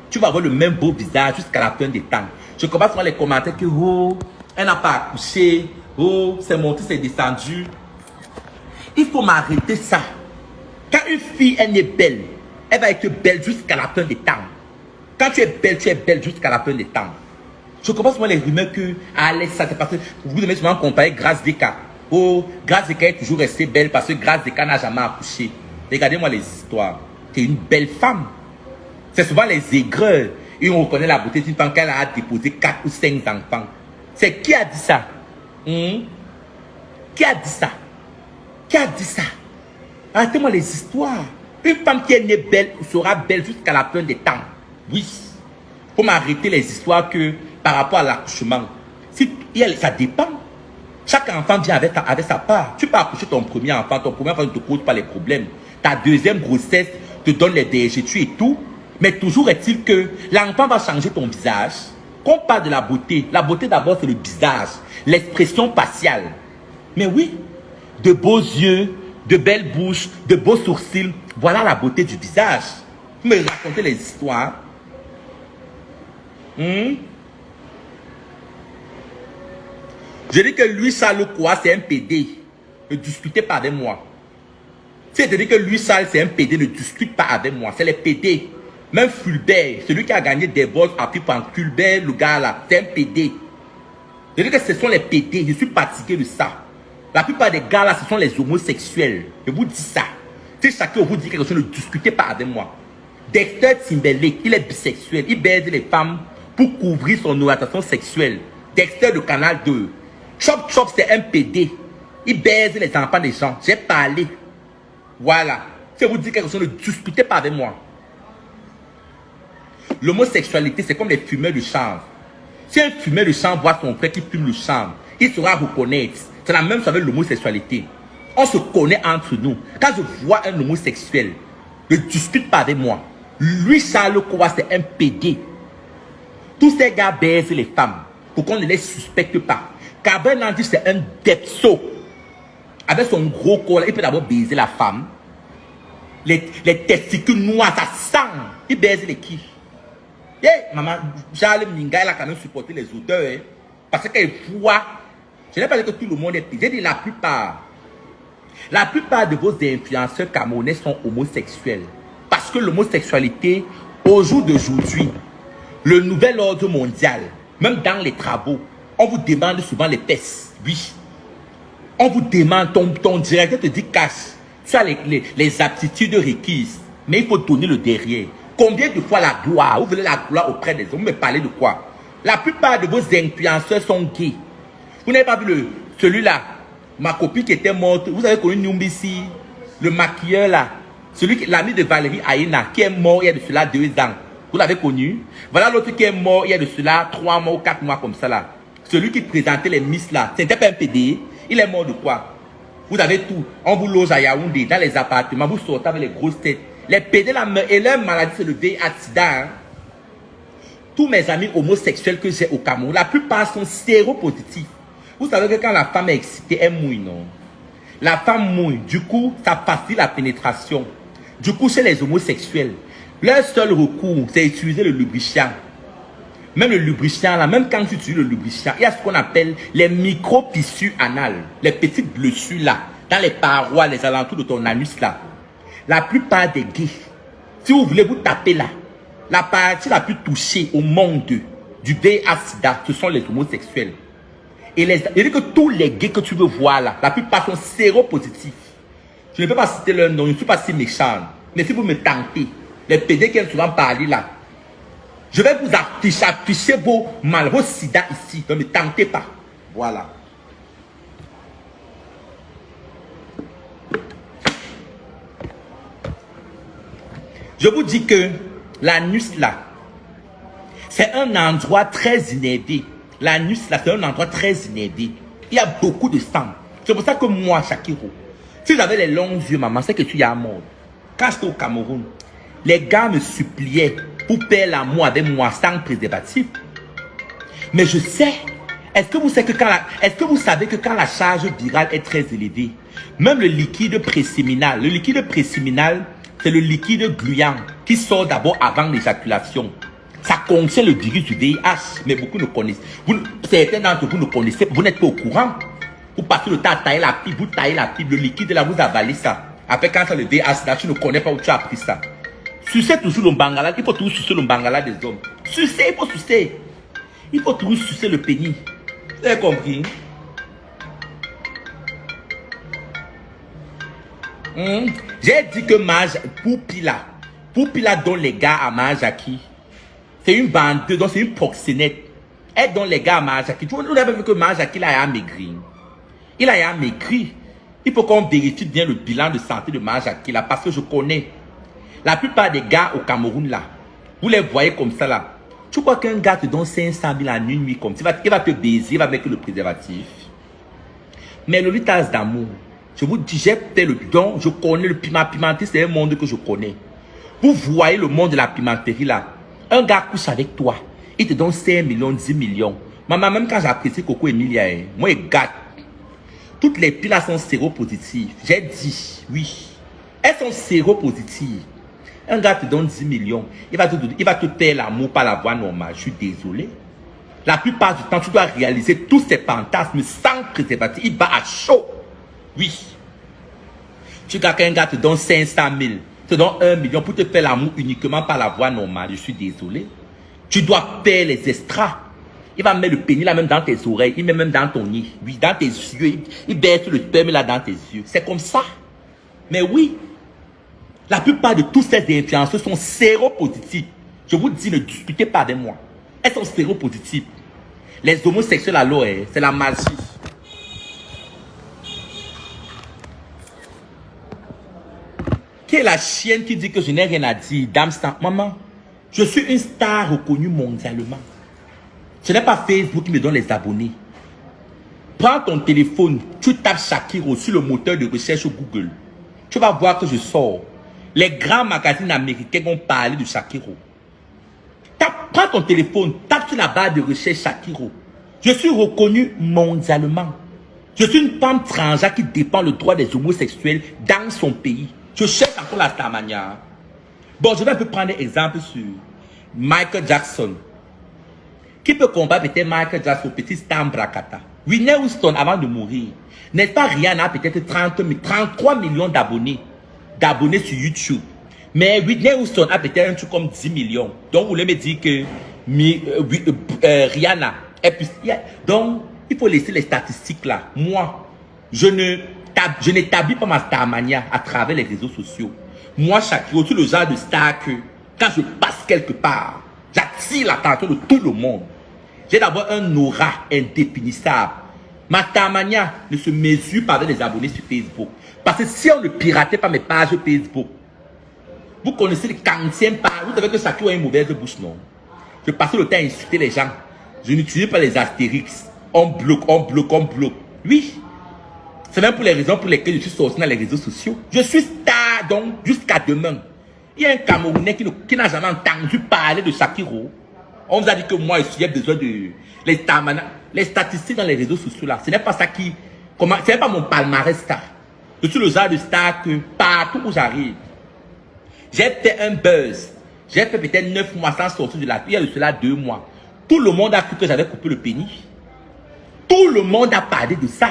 tu vas avoir le même beau visage jusqu'à la fin des temps. Je commence par les commentaires que, oh, elle n'a pas accouché. Oh, c'est monté, c'est descendu. Il faut m'arrêter ça. Quand une fille, elle est belle, elle va être belle jusqu'à la fin des temps. Quand tu es belle jusqu'à la fin des temps. Je commence par les rumeurs que Alexa, c'est parce que vous devez souvent comparer Grace Zeka. Oh, Grace Zeka est toujours restée belle parce que Grace Zeka n'a jamais accouché. Regardez-moi les histoires. Tu es une belle femme. C'est souvent les aigreurs. Et on reconnaît la beauté d'une femme qu'elle a déposé 4 ou 5 enfants. C'est qui a dit ça? Qui a dit ça? Qui a dit ça? Arrêtez-moi les histoires. Une femme qui est née belle sera belle jusqu'à la fin des temps. Oui. Faut m'arrêter les histoires que par rapport à l'accouchement. Ça dépend. Chaque enfant vient avec sa part. Tu peux accoucher ton premier enfant ne te cause pas les problèmes. Ta deuxième grossesse te donne les DGT et tout. Mais toujours est-il que l'enfant va changer ton visage. Quand on parle de la beauté d'abord c'est le visage, l'expression faciale. Mais oui, de beaux yeux, de belles bouches, de beaux sourcils, voilà la beauté du visage. Vous me racontez les histoires. Je dis que lui, Charles quoi, c'est un PD. Ne discutez pas avec moi. C'est-à-dire que lui, Charles, c'est un PD, ne discute pas avec moi. C'est les PD. Même Fulbert, celui qui a gagné des boss à Pipan, Fulbert, le gars là, c'est un PD. Je dis que ce sont les PD, je suis fatigué de ça. La plupart des gars là, ce sont les homosexuels. Je vous dis ça. Si chacun vous dit quelque chose, ne discutez pas avec moi. Dexter Timberlake, il est bisexuel. Il baise les femmes pour couvrir son orientation sexuelle. Dexter de Canal 2. Chop Chop, c'est un PD. Il baise les enfants des gens. J'ai parlé. Voilà. Si vous dites quelque chose, ne discutez pas avec moi. L'homosexualité, c'est comme les fumeurs de chanvre. Si un fumeur de chanvre voit son frère qui fume le chanvre, il saura reconnaître. C'est la même chose avec l'homosexualité. On se connaît entre nous. Quand je vois un homosexuel, ne discute pas avec moi. Lui, Charles Kowa, c'est un PD. Tous ces gars baisent les femmes pour qu'on ne les suspecte pas. Gabriel Nandy, c'est un depso. Avec son gros corps, il peut d'abord baiser la femme. Les testicules noirs, ça sent. Il baise les qui? Maman, Charles Minga, il a quand même supporté les auteurs. Parce qu'elle voit. Je n'ai pas dit que tout le monde est payé. J'ai dit la plupart. La plupart de vos influenceurs camerounais sont homosexuels. Parce que l'homosexualité, au jour d'aujourd'hui, le nouvel ordre mondial, même dans les travaux, on vous demande souvent les tests. Oui. On vous demande, ton directeur te dit cash. Tu as les aptitudes requises. Mais il faut donner le derrière. Combien de fois la gloire? Vous voulez la gloire auprès des hommes? Mais parlez de quoi? La plupart de vos influenceurs sont gays. Vous n'avez pas vu celui-là, ma copine qui était morte. Vous avez connu Nyumbisi, le maquilleur là. L'ami de Valérie Aïna, qui est mort il y a de cela 2 ans. Vous l'avez connu? Voilà l'autre qui est mort il y a de cela 3 mois ou 4 mois comme ça là. Celui qui présentait les Miss là, c'était pas un PD. Il est mort de quoi? Vous avez tout. On vous loge à Yaoundé, dans les appartements, vous sortez avec les grosses têtes. Les PD là, et leur maladie c'est le VIH-Sida. Hein? Tous mes amis homosexuels que j'ai au Cameroun, la plupart sont séropositifs. Vous savez que quand la femme est excitée, elle mouille, non? La femme mouille, du coup, ça facilite la pénétration. Du coup, chez les homosexuels, leur seul recours, c'est utiliser le lubrifiant. Même le lubrifiant, là, même quand tu utilises le lubrifiant, il y a ce qu'on appelle les micro-pissus anales, les petites blessures là, dans les parois, les alentours de ton anus là. La plupart des gays, si vous voulez vous taper là, la partie la plus touchée au monde du VIH-Sida, ce sont les homosexuels. Et il dit que tous les gays que tu veux voir là, la plupart sont séropositifs. Je ne peux pas citer leur nom, je ne suis pas si méchant. Mais si vous me tentez, les PD qui aiment souvent parler là, je vais vous afficher vos sida ici. Ne me tentez pas. Voilà. Je vous dis que l'anus là, c'est un endroit très innervé. L'anus là, c'est un endroit très innervé. Il y a beaucoup de sang. C'est pour ça que moi, Shakiro, si j'avais les longs yeux, maman, c'est que tu y as mort. Quand j'étais au Cameroun, les gars me suppliaient pour faire l'amour avec moi sans préservatif. Mais je sais. Est-ce que vous savez que quand la charge virale est très élevée, même le liquide préséminal, c'est le liquide gluant qui sort d'abord avant l'éjaculation. Ça contient le virus du VIH, mais beaucoup ne connaissent. Certains d'entre vous ne connaissez, vous n'êtes pas au courant. Vous passez le temps à tailler la pipe, vous taillez la pipe, le liquide là, vous avalez ça. Après, quand ça le VIH, là, tu ne connais pas où tu as appris ça. Sucez toujours le bangala, il faut toujours sucer le bangala des hommes. Sucez, il faut sucer. Il faut toujours sucer le pénis. Vous avez compris? J'ai dit que Poupila donne les gars à Majaki. C'est une bandeuse, donc c'est une proxénète. Elle donne les gars à Majaki. Vous avez vu que Majaki a maigri. Il a maigri. Il faut qu'on vérifie bien le bilan de santé de Majaki là, parce que je connais. La plupart des gars au Cameroun là, vous les voyez comme ça là. Tu crois qu'un gars te donne 500 000 en une nuit comme ça, il va te baiser, il va mettre le préservatif. Mais le litas d'amour, je vous dis, j'ai peut-être le don, je connais le pimenté, c'est un monde que je connais. Vous voyez le monde de la pimenterie là. Un gars couche avec toi, il te donne 5 millions, 10 millions. Maman, même quand j'apprécie Coco Emilia, moi, il gâte. Toutes les piles là sont séropositives. J'ai dit, oui. Elles sont séropositives. Un gars te donne 10 millions, il va te faire l'amour par la voie normale. Je suis désolé. La plupart du temps, tu dois réaliser tous ces fantasmes sans préservatif. Il va à chaud. Oui. Tu vois qu'un gars te donne 500 000, te donne 1 million pour te faire l'amour uniquement par la voie normale. Je suis désolé. Tu dois faire les extras. Il va mettre le pénis là même dans tes oreilles, il met même dans ton nez. Oui, dans tes yeux. Il baisse le sperme là dans tes yeux. C'est comme ça. Mais oui. La plupart de tous ces influenceurs sont séropositifs. Je vous dis, ne discutez pas avec moi. Elles sont séropositives. Les homosexuels alors, c'est la magie. Qui est la chienne qui dit que je n'ai rien à dire? Dame Stan, maman, je suis une star reconnue mondialement. Ce n'est pas Facebook qui me donne les abonnés. Prends ton téléphone, tu tapes Shakiro sur le moteur de recherche Google. Tu vas voir que je sors. Les grands magazines américains vont parler de Shakiro. Prends ton téléphone, tape sur la barre de recherche Shakiro. Je suis reconnu mondialement. Je suis une femme transgenre qui défend le droit des homosexuels dans son pays. Je cherche encore la Starmania. Bon, je vais un peu prendre un exemple sur Michael Jackson. Qui peut combattre peut-être Michael Jackson, petit Stan Brakata? Whitney Houston, avant de mourir, n'est-ce pas, Rihanna a peut-être 33 millions d'abonnés sur YouTube. Mais Whitney Houston a peut-être un truc comme 10 millions. Donc, vous voulez me dire que Rihanna est plus... Donc, il faut laisser les statistiques là. Moi, je n'établis pas ma starmania à travers les réseaux sociaux. Moi, Shakiro, tout le genre de star que, quand je passe quelque part, j'attire l'attention de tout le monde. J'ai d'abord un aura indéfinissable. Ma starmania ne se mesure pas avec les abonnés sur Facebook. Parce que si on ne piratait pas mes pages Facebook, vous connaissez les 40e pages, vous savez que Shakiro a une mauvaise bouche, non? Je passais le temps à insulter les gens. Je n'utilisais pas les astérix. On bloque. Oui. C'est même pour les raisons pour lesquelles je suis sorti dans les réseaux sociaux. Je suis star, donc, jusqu'à demain. Il y a un Camerounais qui n'a jamais entendu parler de Shakiro. On vous a dit que moi, j'ai besoin de... Les statistiques dans les réseaux sociaux, là, ce n'est pas ça qui... Ce n'est pas mon palmarès star. Je suis le genre de star que partout où j'arrive, j'ai fait un buzz. J'ai fait peut-être 9 mois sans sortir de la vie. Il y a de cela 2 mois. Tout le monde a cru que j'avais coupé le pénis. Tout le monde a parlé de ça.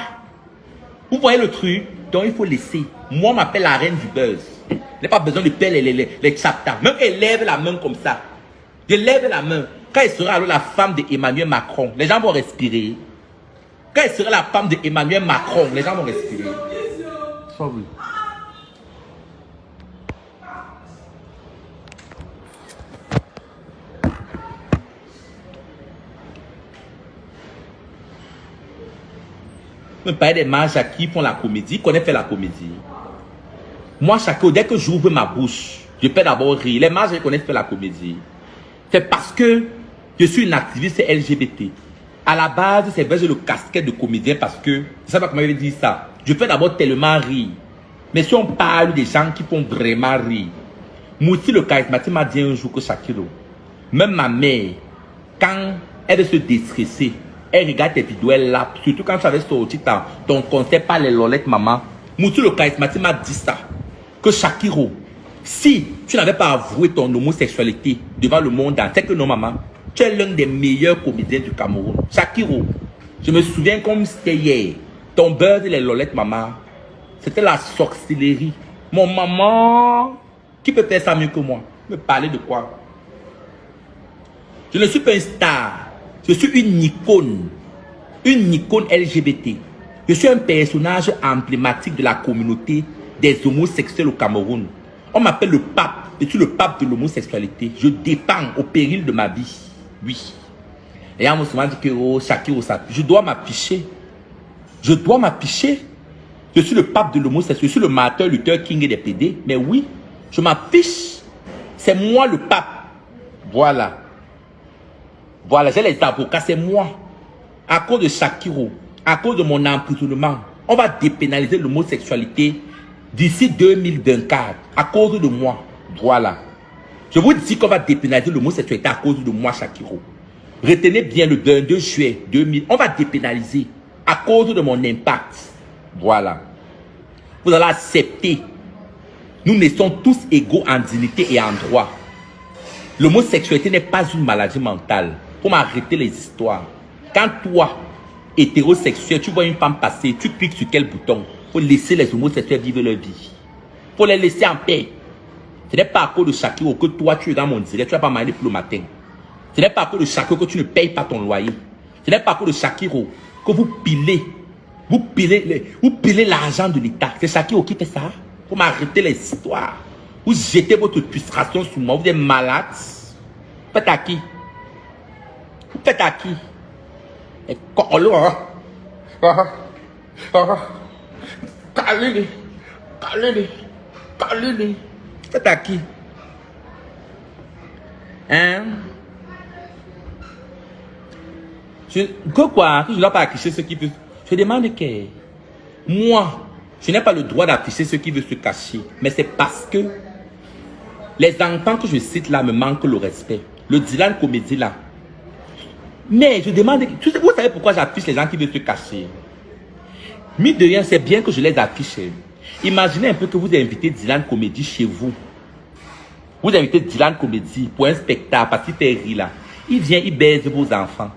Vous voyez le truc? Donc il faut laisser. Moi, on m'appelle la reine du buzz. Je n'ai pas besoin de faire les chapters. Même elle lève la main comme ça. Je lève la main. Quand elle sera alors la femme d'Emmanuel Macron, les gens vont respirer. Quand elle sera la femme d'Emmanuel Macron, les gens vont respirer. Sorry. Me parler des mages qui font la comédie, qu'on ait fait la comédie. Moi, dès que j'ouvre ma bouche, je peux d'abord rire. Les mages connaissent faire la comédie. C'est parce que je suis une activiste LGBT. À la base, c'est vrai, j'ai le casquette de comédien parce que, je ne sais pas comment je vais dire ça. Je fais d'abord tellement rire. Mais si on parle des gens qui font vraiment rire, Moussi le charismatique m'a dit un jour que Shakiro, même ma mère, quand elle veut se déstresser, elle regarde tes vidéos, elle là, surtout quand tu avais sorti ton concept par les lolettes maman. Moussi le charismatique m'a dit ça, que Shakiro, si tu n'avais pas avoué ton homosexualité devant le monde, c'est que non maman, tu es l'un des meilleurs comédiens du Cameroun. Shakiro, je me souviens comme c'était hier, ton beurre et les lolettes maman, c'était la sorcellerie. Mon maman, qui peut faire ça mieux que moi? Me parler de quoi? Je ne suis pas une star. Je suis une icône LGBT. Je suis un personnage emblématique de la communauté des homosexuels au Cameroun. On m'appelle le pape. Je suis le pape de l'homosexualité. Je dépends au péril de ma vie. Oui. Et on m'a souvent dit que oh, Shakiro, je dois m'afficher. Je dois m'afficher. Je suis le pape de l'homosexualité. Je suis le Martin Luther King et des PD. Mais oui, je m'affiche. C'est moi le pape. Voilà. Voilà, j'ai les avocats, c'est moi. À cause de Shakiro, à cause de mon emprisonnement, on va dépénaliser l'homosexualité d'ici 2024. À cause de moi. Voilà. Je vous dis qu'on va dépénaliser l'homosexualité à cause de moi, Shakiro. Retenez bien le 22 juillet 2000. On va dépénaliser à cause de mon impact. Voilà. Vous allez accepter. Nous naissons tous égaux en dignité et en droit. L'homosexualité n'est pas une maladie mentale. Pour m'arrêter les histoires. Quand toi, hétérosexuel, tu vois une femme passer, tu cliques sur quel bouton? Pour laisser les homosexuels vivre leur vie. Pour les laisser en paix. Ce n'est pas à cause de Shakiro que toi, tu es dans mon direct, tu vas pas manger pour le matin. Ce n'est pas à cause de Shakiro que tu ne payes pas ton loyer. Ce n'est pas à cause de Shakiro que vous pilez l'argent de l'État. C'est Shakiro qui fait ça. Pour m'arrêter les histoires. Vous jetez votre frustration sur moi. Vous êtes malade. Faites à qui? Vous faites à qui? Et calez-les. Faites à qui? Hein? Quoi? Je ne dois pas afficher ce qui veut. Je demande que moi, je n'ai pas le droit d'afficher ce qui veut se cacher. Mais c'est parce que les enfants que je cite là me manquent le respect. Le Dylan Comédie là. Mais je demande, vous savez pourquoi j'affiche les gens qui veulent se cacher? Mine de rien, c'est bien que je les affiche. Imaginez un peu que vous invitez Dylan Comédie chez vous. Vous invitez Dylan Comédie pour un spectacle, parce qu'il fait rire là. Il vient, il baise vos enfants.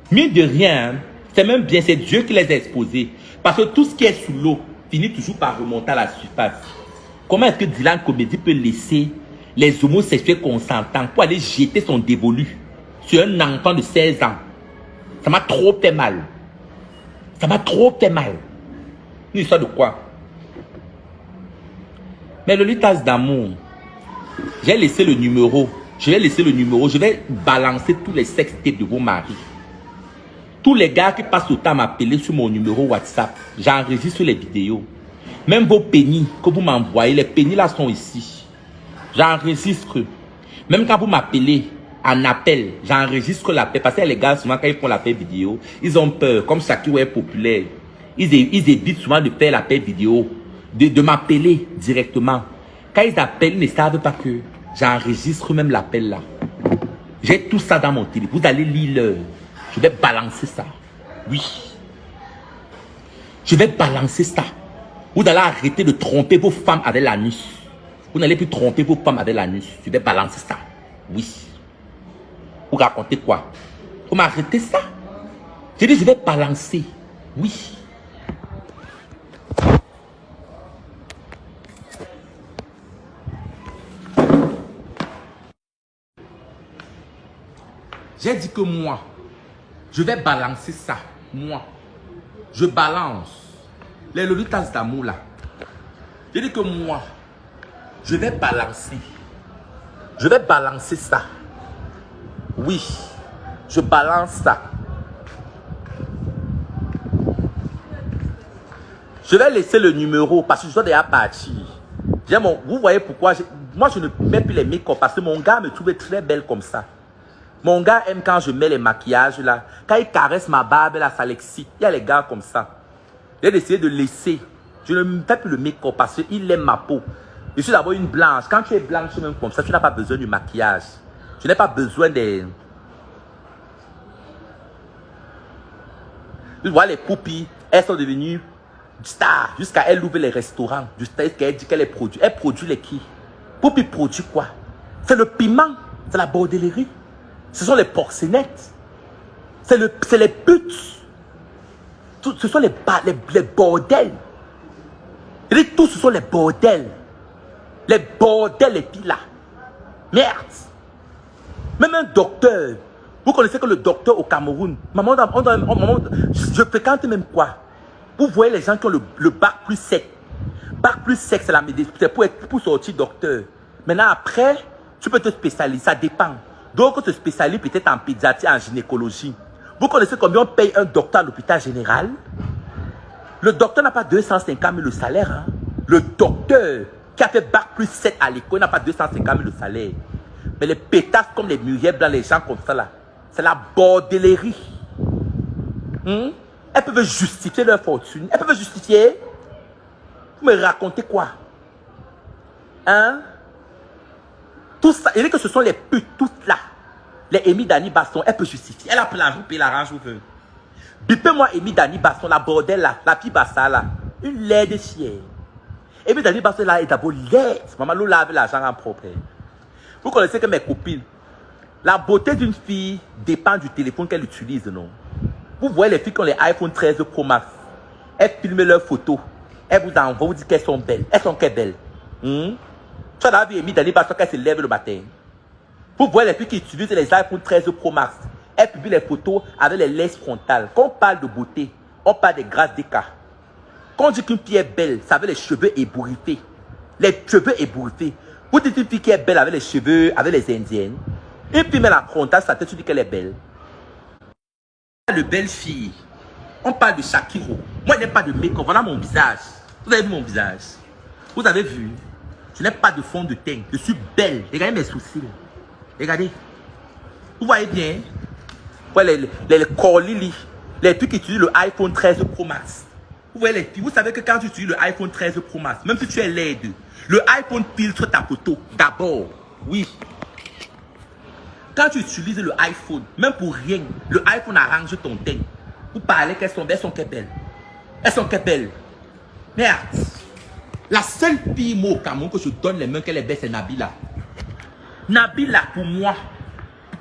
Mine de rien, c'est même bien, c'est Dieu qui les a exposés. Parce que tout ce qui est sous l'eau finit toujours par remonter à la surface. Comment est-ce que Dylan Comédie peut laisser les homosexuels consentants pour aller jeter son dévolu sur un enfant de 16 ans? Ça m'a trop fait mal. Ça m'a trop fait mal. Une histoire de quoi? Mais le Lolitas d'amour, j'ai laissé le numéro. Je vais laisser le numéro. Je vais balancer tous les sextapes de vos maris. Tous les gars qui passent le temps à m'appeler sur mon numéro WhatsApp, j'enregistre les vidéos. Même vos pénis que vous m'envoyez, les pénis là sont ici. J'enregistre. Même quand vous m'appelez en appel, j'enregistre l'appel. Parce que les gars, souvent quand ils font l'appel vidéo, ils ont peur. Comme Shakiro est populaire, ils évitent souvent de faire l'appel vidéo, de m'appeler directement. Quand ils appellent, ils ne savent pas que j'enregistre même l'appel là. J'ai tout ça dans mon téléphone. Vous allez lire l'heure. Je vais balancer ça. Oui. Je vais balancer ça. Vous allez arrêter de tromper vos femmes avec l'anus. Vous n'allez plus tromper vos femmes avec l'anus. Je vais balancer ça. Oui. Vous racontez quoi? Vous m'arrêtez ça? J'ai dit je vais balancer. Oui. J'ai dit que moi, je vais balancer ça. Moi, je balance les Lolitas d'amour là. J'ai dit que moi, je vais balancer. Je vais balancer ça. Oui, je balance ça. Je vais laisser le numéro parce que je dois déjà partir. Vous voyez pourquoi moi je ne mets plus les make-up parce que mon gars me trouvait très belle comme ça. Mon gars aime quand je mets les maquillages là. Quand il caresse ma barbe là, ça l'excite. Il y a les gars comme ça. J'ai décidé de laisser. Je ne fais plus le make-up parce qu'il aime ma peau. Je suis d'abord une blanche. Quand tu es blanche même comme ça, tu n'as pas besoin du maquillage. Tu n'as pas besoin des... Tu vois les poupies, elles sont devenues stars. Jusqu'à elle ouvre les restaurants. Jusqu'à qu'elle dit qu'elle est produit. Elle produit les qui? Poupies produit quoi? C'est le piment. C'est la bordellerie. Ce sont les porcenettes. C'est les putes. Ce sont les bordels. Je dis tout, ce sont les bordels. Les bordels, les filles là. Merde. Même un docteur. Vous connaissez que le docteur au Cameroun, je fréquente même quoi? Vous voyez les gens qui ont le bac plus 7. Bac plus 7, c'est la médecine. C'est pour sortir docteur. Maintenant, après, tu peux te spécialiser. Ça dépend. Donc, tu te spécialises peut-être en pédiatrie, en gynécologie. Vous connaissez combien on paye un docteur à l'hôpital général? Le docteur n'a pas 250 000 le salaire. Hein? Le docteur qui a fait bac plus 7 à l'école n'a pas 250 000 le salaire. Mais les pétasses comme les Muriel Blanc, les gens comme ça là, c'est la bordellerie. Elles peuvent justifier leur fortune. Elles peuvent justifier. Vous me racontez quoi? Hein? Tout ça, il dit que ce sont les putes, toutes là. Les Amy Dani Basson, elle peut justifier. Elle a pris l'argent, paye l'argent, vous veux. Bipez-moi Amy Dani Basson, la bordelle là, la pie bassa là. Une laide chienne. Amy Dani Basson là est d'abord laide. Maman nous lave l'argent en propre. Vous connaissez que mes copines, la beauté d'une fille dépend du téléphone qu'elle utilise, non? Vous voyez les filles qui ont les iPhone 13 Pro Max. Elles filment leurs photos. Elles vous envoient, vous dites qu'elles sont belles. Elles sont qu'elles belles. Tu as vu Amy Dani Basson quand elle se lève le matin. Vous voyez les filles qui utilisent les iPhone 13 Pro Max. Elles publient les photos avec les laisses frontales. Quand on parle de beauté, on parle des grâces d'écart. Quand on dit qu'une fille est belle, ça veut les cheveux ébouriffés. Les cheveux ébouriffés. Vous dites une fille qui est belle avec les cheveux, avec les indiennes. Une fille met la frontale, ça te dit qu'elle est belle. On parle de belle fille. On parle de Shakiro. Moi, je n'ai pas de make-up. Voilà mon visage. Vous avez vu mon visage? Vous avez vu? Je n'ai pas de fond de teint. Je suis belle. Regardez mes sourcils. Regardez. Vous voyez bien? Vous voyez les corlili. Les filles qui utilisent le iPhone 13 Pro Max. Vous voyez les filles. Vous savez que quand tu utilises le iPhone 13 Pro Max, même si tu es laide, le iPhone filtre ta photo. D'abord. Oui. Quand tu utilises le iPhone, même pour rien, le iPhone arrange ton teint. Vous parlez qu'elles sont belles, elles sont qu'elles belles. Elles sont qu'elles belles. Merde. La seule fille, moi, au Cameroun, que je donne les mains qu'elle est belle, c'est Nabila. Nabila, pour moi,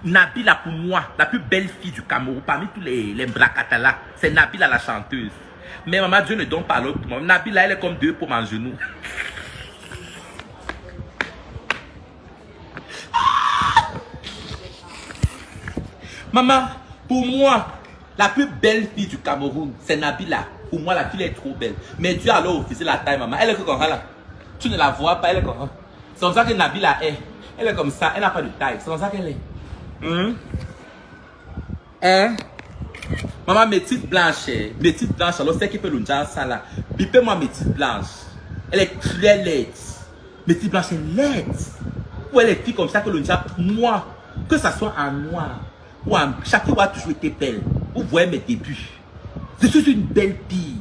Nabila, pour moi, la plus belle fille du Cameroun, parmi tous les Bracatala, c'est Nabila la chanteuse. Mais maman, Dieu ne donne pas l'autre. Nabila, elle est comme deux pour mon genou. Maman, pour moi, la plus belle fille du Cameroun, c'est Nabila. Pour moi, la fille est trop belle. Mais Dieu a alors officié la taille, maman. Elle est comme ça là. Tu ne la vois pas, elle est comme ça. C'est comme ça que Nabila est. Elle est comme ça, elle n'a pas de taille. C'est comme ça qu'elle est. Hein? Maman, mes petites blanches, alors c'est qui peut le dire ça là. Bipez-moi mes petites blanches. Elle est très laide. Mes petites blanches, elle est laide. Ou elle est fille comme ça que le dire, moi, que ça soit en noir. Ou en, chaque fois a toujours été belle. Vous voyez mes débuts. Je suis une belle fille.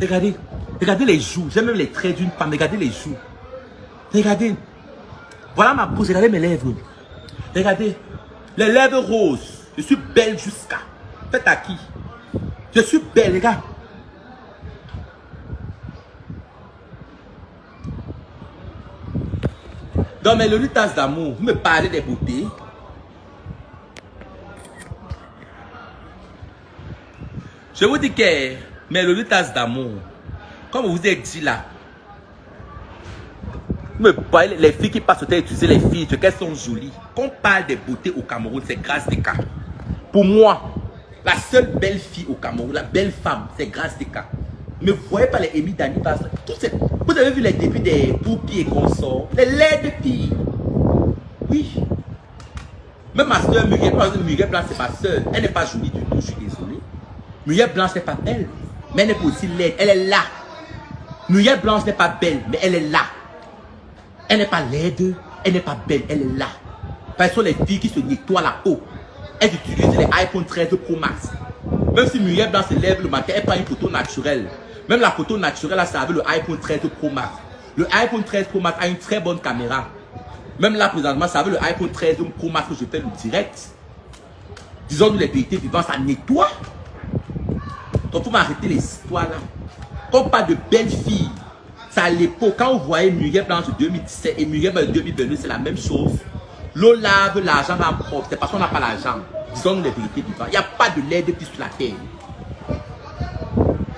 Regardez, regardez les joues. J'aime même les traits d'une femme. Regardez les joues. Regardez. Voilà ma bouche. Regardez mes lèvres. Regardez. Les lèvres roses. Je suis belle jusqu'à. Faites à qui? Je suis belle, les gars. Dans mes lolitas d'amour, vous me parlez des beautés. Je vous dis que mes lolitas d'amour, comme je vous ai dit là, me parlez, les filles qui passent au temps utiliser les filles, qu'elles sont jolies. Quand on parle des beautés au Cameroun, c'est Grace Deka. Pour moi, la seule belle fille au Cameroun, la belle femme, c'est Grace Deka. Ne voyez pas les Amy Dani parce que vous avez vu les débuts des Poupies et consorts, les laides filles. Oui. Même ma soeur Muriel Blanc, c'est ma soeur. Elle n'est pas jolie du tout, je suis désolé. Muriel Blanche n'est pas belle, mais elle n'est pas aussi laide. Elle est là. Muriel Blanche n'est pas belle, mais elle est là. Elle n'est pas laide, elle n'est pas belle, elle est là. Parce que ce sont les filles qui se nettoient la peau. Elles utilisent les iPhone 13 Pro Max. Même si Muriel Blanc se lève le matin, elle prend une photo naturelle. Même la photo naturelle, là, c'est avec le iPhone 13 Pro Max. Le iPhone 13 Pro Max a une très bonne caméra. Même là, présentement, c'est avec le iPhone 13 Pro Max que je fais le direct. Disons-nous les vérités vivantes, ça nettoie. Donc, il faut m'arrêter les histoires là. Quand on parle de belles filles, c'est à l'époque, quand vous voyez Muriel Blanche de 2017 et Muriel Blanche de 2022, c'est la même chose. L'eau lave, l'argent rend propre. C'est parce qu'on n'a pas l'argent. Disons-nous les vérités vivantes. Il n'y a pas de lait depuis sur la terre.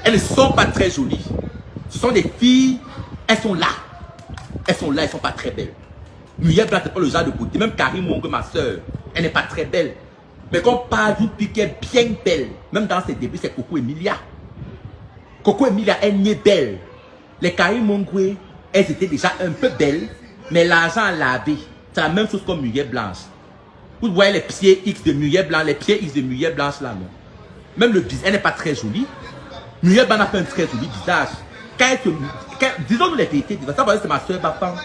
Elles ne sont pas très jolies. Ce sont des filles, elles sont là. Elles sont là, elles ne sont pas très belles. Muriel Blanche n'est pas le genre de beauté. Même Karine Mongo, ma soeur, elle n'est pas très belle. Mais quand on parle d'une fille qui est bien belle, même dans ses débuts, c'est Coco Emilia. Coco Emilia, elle n'est belle. Les Karine Mongo, elles étaient déjà un peu belles, mais l'argent a lavé. C'est la même chose comme Muriel Blanche. Vous voyez les pieds X de Muriel Blanche, les pieds X de Muriel Blanche là, non. Même le visage, elle n'est pas très jolie. Muriel Blanche a fait un très joli visage. Disons-nous les vérités, ça c'est ma soeur Bafan.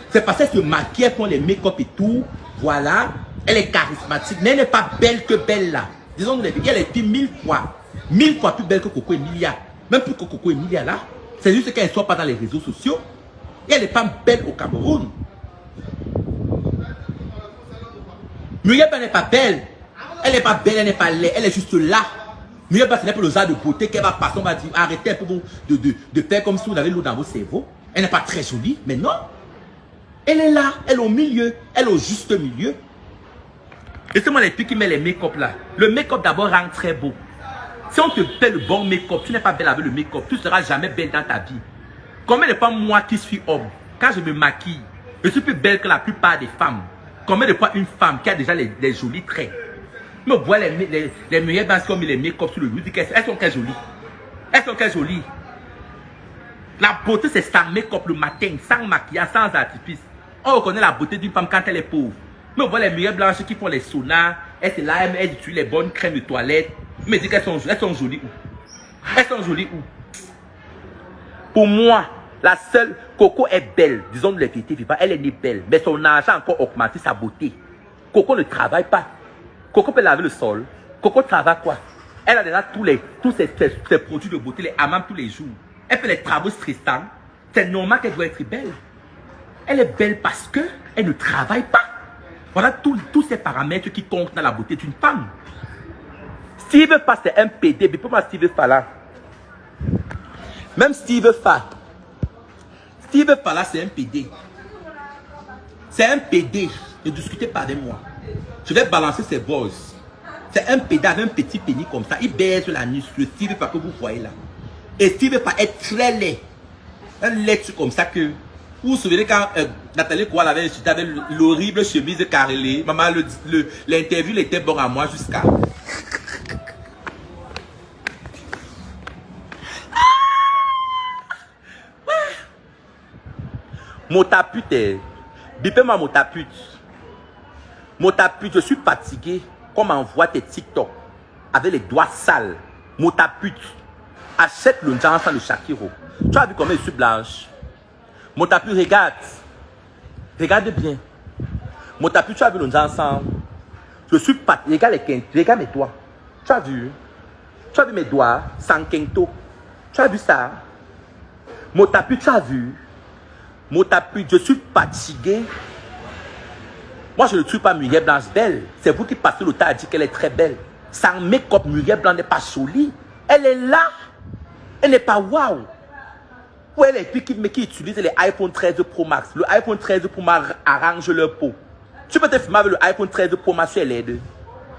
C'est parce qu'elle se maquille, elle prend les make-up et tout. Voilà. Elle est charismatique, mais elle n'est pas belle que belle là. Disons-nous les vérités, elle est plus 1000 fois plus belle que Coco Emilia. Même plus que Coco Emilia là. C'est juste qu'elle ne soit pas dans les réseaux sociaux. Et elle n'est pas belle au Cameroun. Muriel Blanche n'est pas belle. Elle n'est pas belle, elle n'est pas laide, elle est juste là. Muriel Blanche, ce n'est pas le genre de beauté qu'elle va passer. On va dire, arrêtez un peu de faire comme si vous avez l'eau dans vos cerveaux. Elle n'est pas très jolie, mais non. Elle est là, elle est au milieu, elle est au juste milieu. Laissez-moi les filles qui mettent les make-up là. Le make-up d'abord rend très beau. Si on te fait le bon make-up, tu n'es pas belle avec le make-up, tu ne seras jamais belle dans ta vie. Combien de fois moi qui suis homme, quand je me maquille, je suis plus belle que la plupart des femmes. Combien de fois une femme qui a déjà les jolis traits, me voit les meilleures bases comme les make-up sur le loup, elles sont très jolies. Elles sont très jolies. La beauté c'est sans make-up le matin, sans maquillage, sans artifice. On reconnaît la beauté d'une femme quand elle est pauvre. Me voit les meilleures blanches qui font les saunas, elles sont là, elles utilisent les bonnes crèmes de toilette. Me dit qu'elles sont jolies où? Elles sont jolies où? Pour moi, la seule, Coco est belle, disons-nous les vérités vivantes, elle est née belle, mais son argent a encore augmenté sa beauté. Coco ne travaille pas. Coco peut laver le sol. Coco travaille quoi? Elle a déjà tous ses produits de beauté, les hammams tous les jours. Elle fait les travaux stressants. C'est normal qu'elle doit être belle. Elle est belle parce qu'elle ne travaille pas. Voilà tous ces paramètres qui comptent dans la beauté d'une femme. Steve Fa, c'est un PD. Mais pourquoi Steve Fa là? Même Steve Fa. Steve Fa là, c'est un PD. C'est un PD. Ne discutez pas avec moi. Je vais balancer ses boss. C'est un pédale, un petit pénis comme ça. Il baise la nuit, le style pas que vous voyez là. Et style pas être très laid. Un lait comme ça que... Vous vous souvenez quand Nathalie Koual avait insulté avec l'horrible chemise carrelée. Maman, l'interview était bon à moi jusqu'à... Motapute, bipez-moi motapute. Motapute, je suis fatigué. Comme envoie tes TikTok avec les doigts sales. Motapute, achète le Njansan de Shakiro. Tu as vu comment je suis blanche? Motapute, regarde. Regarde bien. Motapute, tu as vu le Njansan? Je suis fatigué. Regarde les quintos. Regarde mes doigts. Tu as vu? Tu as vu mes doigts sans quinto? Tu as vu ça? Motapute, tu as vu? Motapute, je suis fatigué. Moi, je ne tue pas Muriel Blanche belle. C'est vous qui passez le temps à dire qu'elle est très belle. Sans make-up, Muriel Blanche n'est pas jolie. Elle est là. Elle n'est pas waouh. Où elle est puis qui utilise les iPhone 13 Pro Max. Le iPhone 13 Pro Max arrange leur peau. Tu peux te filmer avec le iPhone 13 Pro Max sur LED.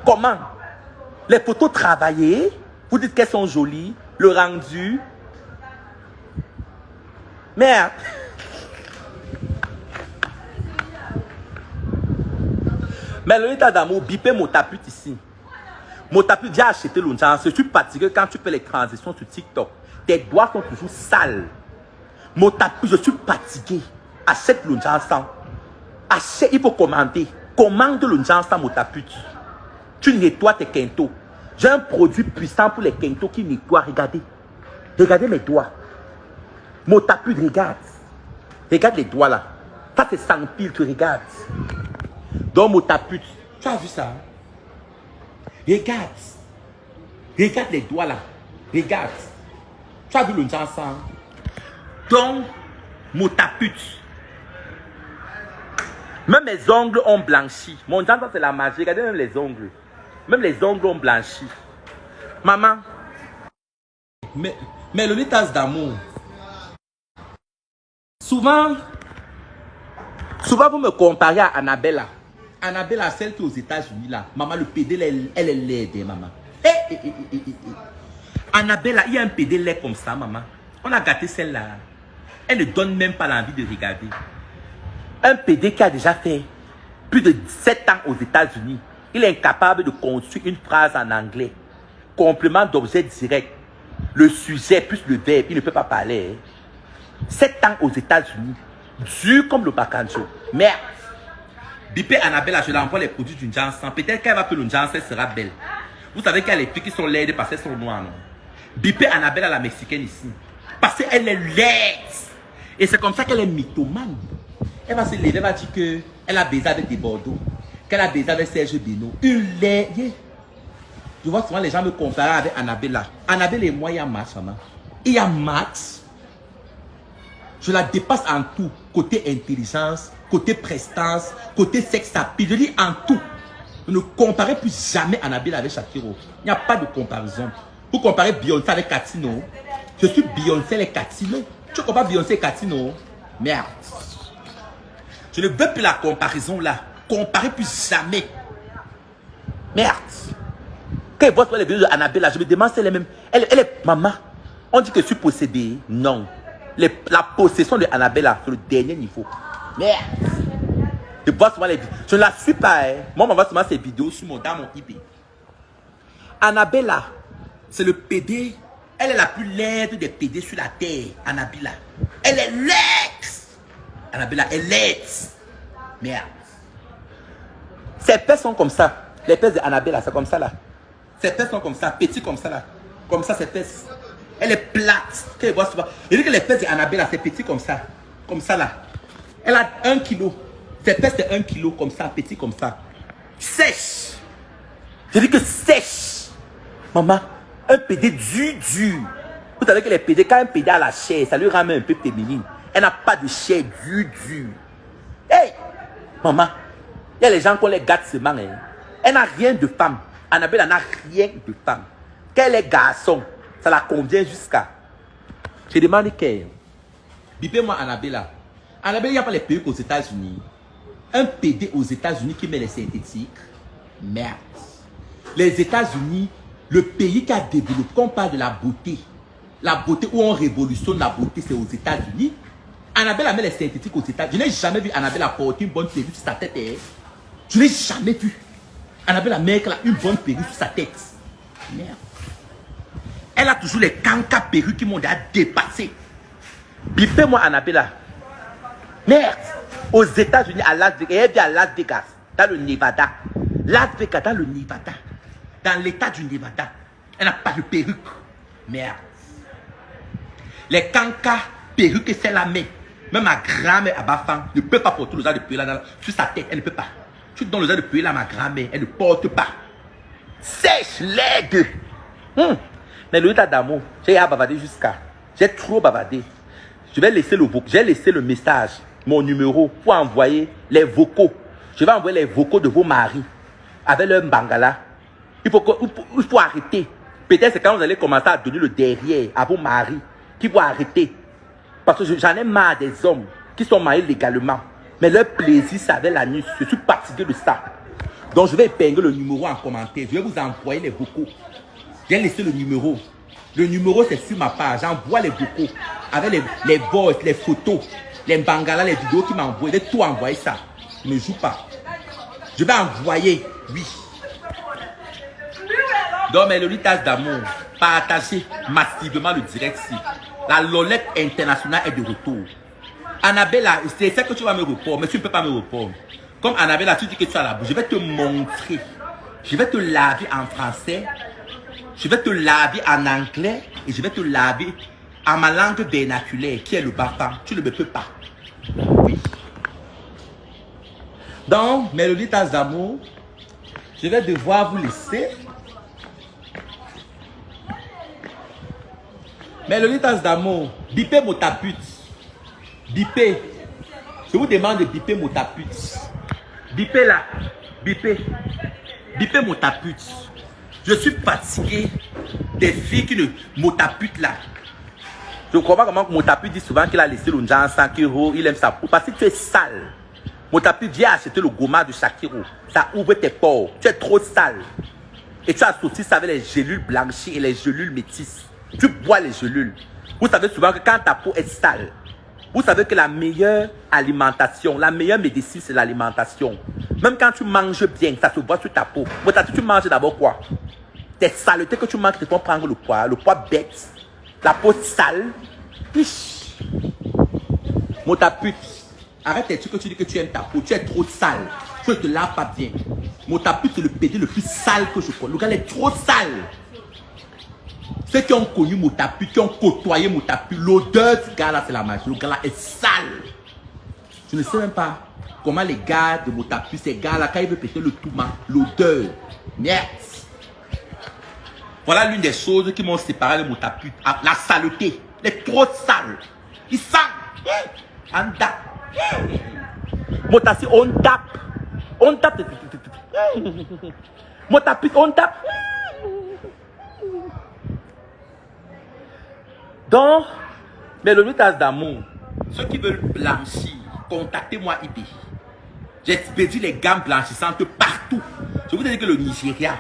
Comment? Les photos travaillées, vous dites qu'elles sont jolies. Le rendu. Merde. Mais le état d'amour, bipez Motapute ici. Motapute, j'ai acheté l'onjan. Je suis fatigué quand tu fais les transitions sur TikTok. Tes doigts sont toujours sales. Motapute, je suis fatigué. Achète l'onjan sans. Achète, il faut commander. Commande l'onjan sans Motapute. Tu nettoies tes quintos. J'ai un produit puissant pour les quintos qui nettoient. Regardez. Regardez mes doigts. Motapute, regarde. Regarde les doigts là. Ça c'est sans pile, tu regardes. Donc Motapute, tu as vu ça? Regarde. Regarde les doigts là. Regarde. Tu as vu le Njansan? Donc Motapute. Même mes ongles ont blanchi. Mon Njansan c'est la magie. Regardez même les ongles. Même les ongles ont blanchi. Maman. Mais le tasse d'amour. Souvent vous me comparez à Annabella. Annabella, celle qui est aux États-Unis là. Maman, le PD, elle est laide, maman. Annabella, il y a un PD laid comme ça, maman. On a gâté celle-là. Elle ne donne même pas l'envie de regarder. Un PD qui a déjà fait plus de 7 ans aux États-Unis. Il est incapable de construire une phrase en anglais. Complément d'objet direct. Le sujet plus le verbe, il ne peut pas parler. 7 ans aux États-Unis. Dur comme le Bacanjo. Merde. Bipé Annabella, je l'envoie les produits d'une Njansan. Peut-être qu'elle va que le Njansan sera belle. Vous savez qu'il y a les filles qui sont laides parce qu'elles sont noires, non? Bipé Annabella, la mexicaine ici. Parce qu'elle est laide. Et c'est comme ça qu'elle est mythomane. Elle va se lever, elle va dire qu'elle a baisé avec des Bordeaux. Qu'elle a baisé avec Serge Beno. Une laide. Je vois souvent les gens me comparer avec Annabella. Annabella et moi, il y a match, maman. Il y a match. Je la dépasse en tout. Côté intelligence, côté prestance, côté sexe appeal. Je dis en tout. Ne comparez plus jamais Annabella avec Shakiro. Il n'y a pas de comparaison. Vous comparez Beyoncé avec Katino. Je suis Beyoncé et Katino. Tu compares Beyoncé et Katino? Merde. Je ne veux plus la comparaison là. Comparez plus jamais. Merde. Quand je vois les vidéos d'Annabella, je me demande si elle est même... Elle est maman. On dit que je suis possédée. Non. La possession de Annabella, c'est le dernier niveau. Merde. Je vois souvent les vidéos. Je ne la suis pas. Hein. Moi, je vois souvent ces vidéos dans mon eBay. Annabella, c'est le PD. Elle est la plus laide des PD sur la terre. Annabella. Elle est laide. Annabella est laide. Merde. Ses pères sont comme ça. Les pères d'Annabella, c'est comme ça là. Ses pères sont comme ça, petits comme ça là. Comme ça, ses pères. Elle est plate. Je dis que les pères d'Annabella, c'est petit comme ça. Comme ça là. Elle a 1 kilo. Ses pères, c'est 1 kilo comme ça, petit comme ça. Sèche. Je dis que sèche. Maman, un PD dur. Vous savez que les PD, quand un PD a la chair, ça lui rend un peu féminine. Elle n'a pas de chair dur. Hey, maman, il y a les gens qui ont les gâtes seulement. Hein. Elle n'a rien de femme. Annabella n'a rien de femme. Qu'elle est garçon, ça la convient jusqu'à. Je demande qu'elle. Bipez-moi Annabella. Annabella, il n'y a pas les pays qu'aux États-Unis. Un PD aux États-Unis qui met les synthétiques. Merde. Les États-Unis, le pays qui a développé, quand on parle de la beauté où on révolutionne la beauté, c'est aux États-Unis. Annabelle a mis les synthétiques aux États-Unis. Je n'ai jamais vu Annabelle apporter une bonne perruque sur sa tête. Je n'ai jamais vu. Annabelle a mis une bonne perruque sur sa tête. Merde. Elle a toujours les cancas perruques qui m'ont déjà dépassé. Bippez-moi Annabelle. Merde. Aux États-Unis, à Las Vegas, elle vit à Las Vegas, dans le Nevada. Las Vegas, dans le Nevada. Dans l'état du Nevada. Elle n'a pas de perruque. Merde. Les cancas perruques, c'est la main. Même ma grand-mère à Bafang ne peut pas porter le genre de perruque là sur sa tête. Elle ne peut pas. Tu donnes le genre de perruque là à ma grand-mère, elle ne porte pas. Sèche, laide. Mais le état d'amour, j'ai bavardé jusqu'à. J'ai trop bavardé. Je vais laisser le message, mon numéro, pour envoyer les vocaux. Je vais envoyer les vocaux de vos maris avec leur bangala. Il faut arrêter. Peut-être c'est quand vous allez commencer à donner le derrière à vos maris qu'il faut arrêter. Parce que j'en ai marre des hommes qui sont mariés légalement. Mais leur plaisir, c'est avec la nuit. Je suis fatigué de ça. Donc je vais épingler le numéro en commentaire. Je vais vous envoyer les vocaux. J'ai laissé le numéro. Le numéro, c'est sur ma page. J'envoie les vocaux avec les voices, les photos, les bangalas, les vidéos qui m'envoient. Je vais tout envoyer ça. Je ne joue pas. Je vais envoyer, oui. Donc, mes lolitas d'amour, partagez massivement le direct ici. La Lolette internationale est de retour. Annabella, c'est ça que tu vas me répondre, mais tu ne peux pas me répondre. Comme Annabella, tu dis que tu as la bouche. Je vais te montrer. Je vais te laver en français. Je vais te laver en anglais et je vais te laver en ma langue vernaculaire qui est le bafang. Tu ne me peux pas. Oui. Donc, mes lolitas d'amour, je vais devoir vous laisser. Mes lolitas d'amour, bipez mon tapute. Bipez. Je vous demande de biper mon tapute. Bipez là. Bipez. Bipez mon tapute. Je suis fatigué des filles qui ne m'otaputent là. Je ne crois pas comment Motaput dit souvent qu'il a laissé le Njan 100 euros, il aime sa peau. Parce que tu es sale. Motaput, viens acheter le goma de Shakiro. Ça ouvre tes pores. Tu es trop sale. Et tu associes ça avec les gélules blanchies et les gélules métisses. Tu bois les gélules. Vous savez souvent que quand ta peau est sale, vous savez que la meilleure alimentation, la meilleure médecine, c'est l'alimentation. Même quand tu manges bien, ça se voit sur ta peau. Motaput, tu manges d'abord quoi? Tes saletés que tu manges te font prendre le poids bête, la peau sale. Motaput, arrête tes trucs que tu dis que tu aimes ta peau, tu es trop sale, tu ne te laves pas bien. Motaput, c'est le PD le plus sale que je connais. Le gars est trop sale. Ceux qui ont connu Motaput, qui ont côtoyé Motaput, l'odeur du gars là, c'est la magie. Le gars là est sale. Je ne sais même pas comment les gars de Motaput, ces gars là, quand ils veulent péter le touma, l'odeur, merde. Voilà l'une des choses qui m'ont séparé de Motaput. La saleté. Il est trop sale. Il sent. On tape. Motaput, on tape. On tape. Motaput, on tape. Donc, mes lolitas d'amour, ceux qui veulent blanchir, contactez-moi IB. J'expédie les gammes blanchissantes partout. Je vous dis que le Nigeria,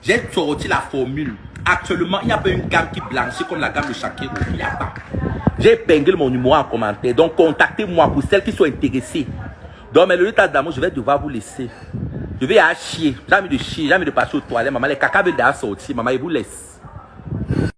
j'ai sorti la formule. Actuellement, il n'y a pas une gamme qui blanchit comme la gamme de Shakiro. Il n'y a pas. J'ai épinglé mon numéro en commentaire. Donc, contactez-moi pour celles qui sont intéressées. Donc, mes lolitas d'amour, je vais devoir vous laisser. Je vais à chier. J'ai envie de chier, j'ai envie de passer aux toilettes. Maman, les caca veulent déjà sortir. Maman, il vous laisse.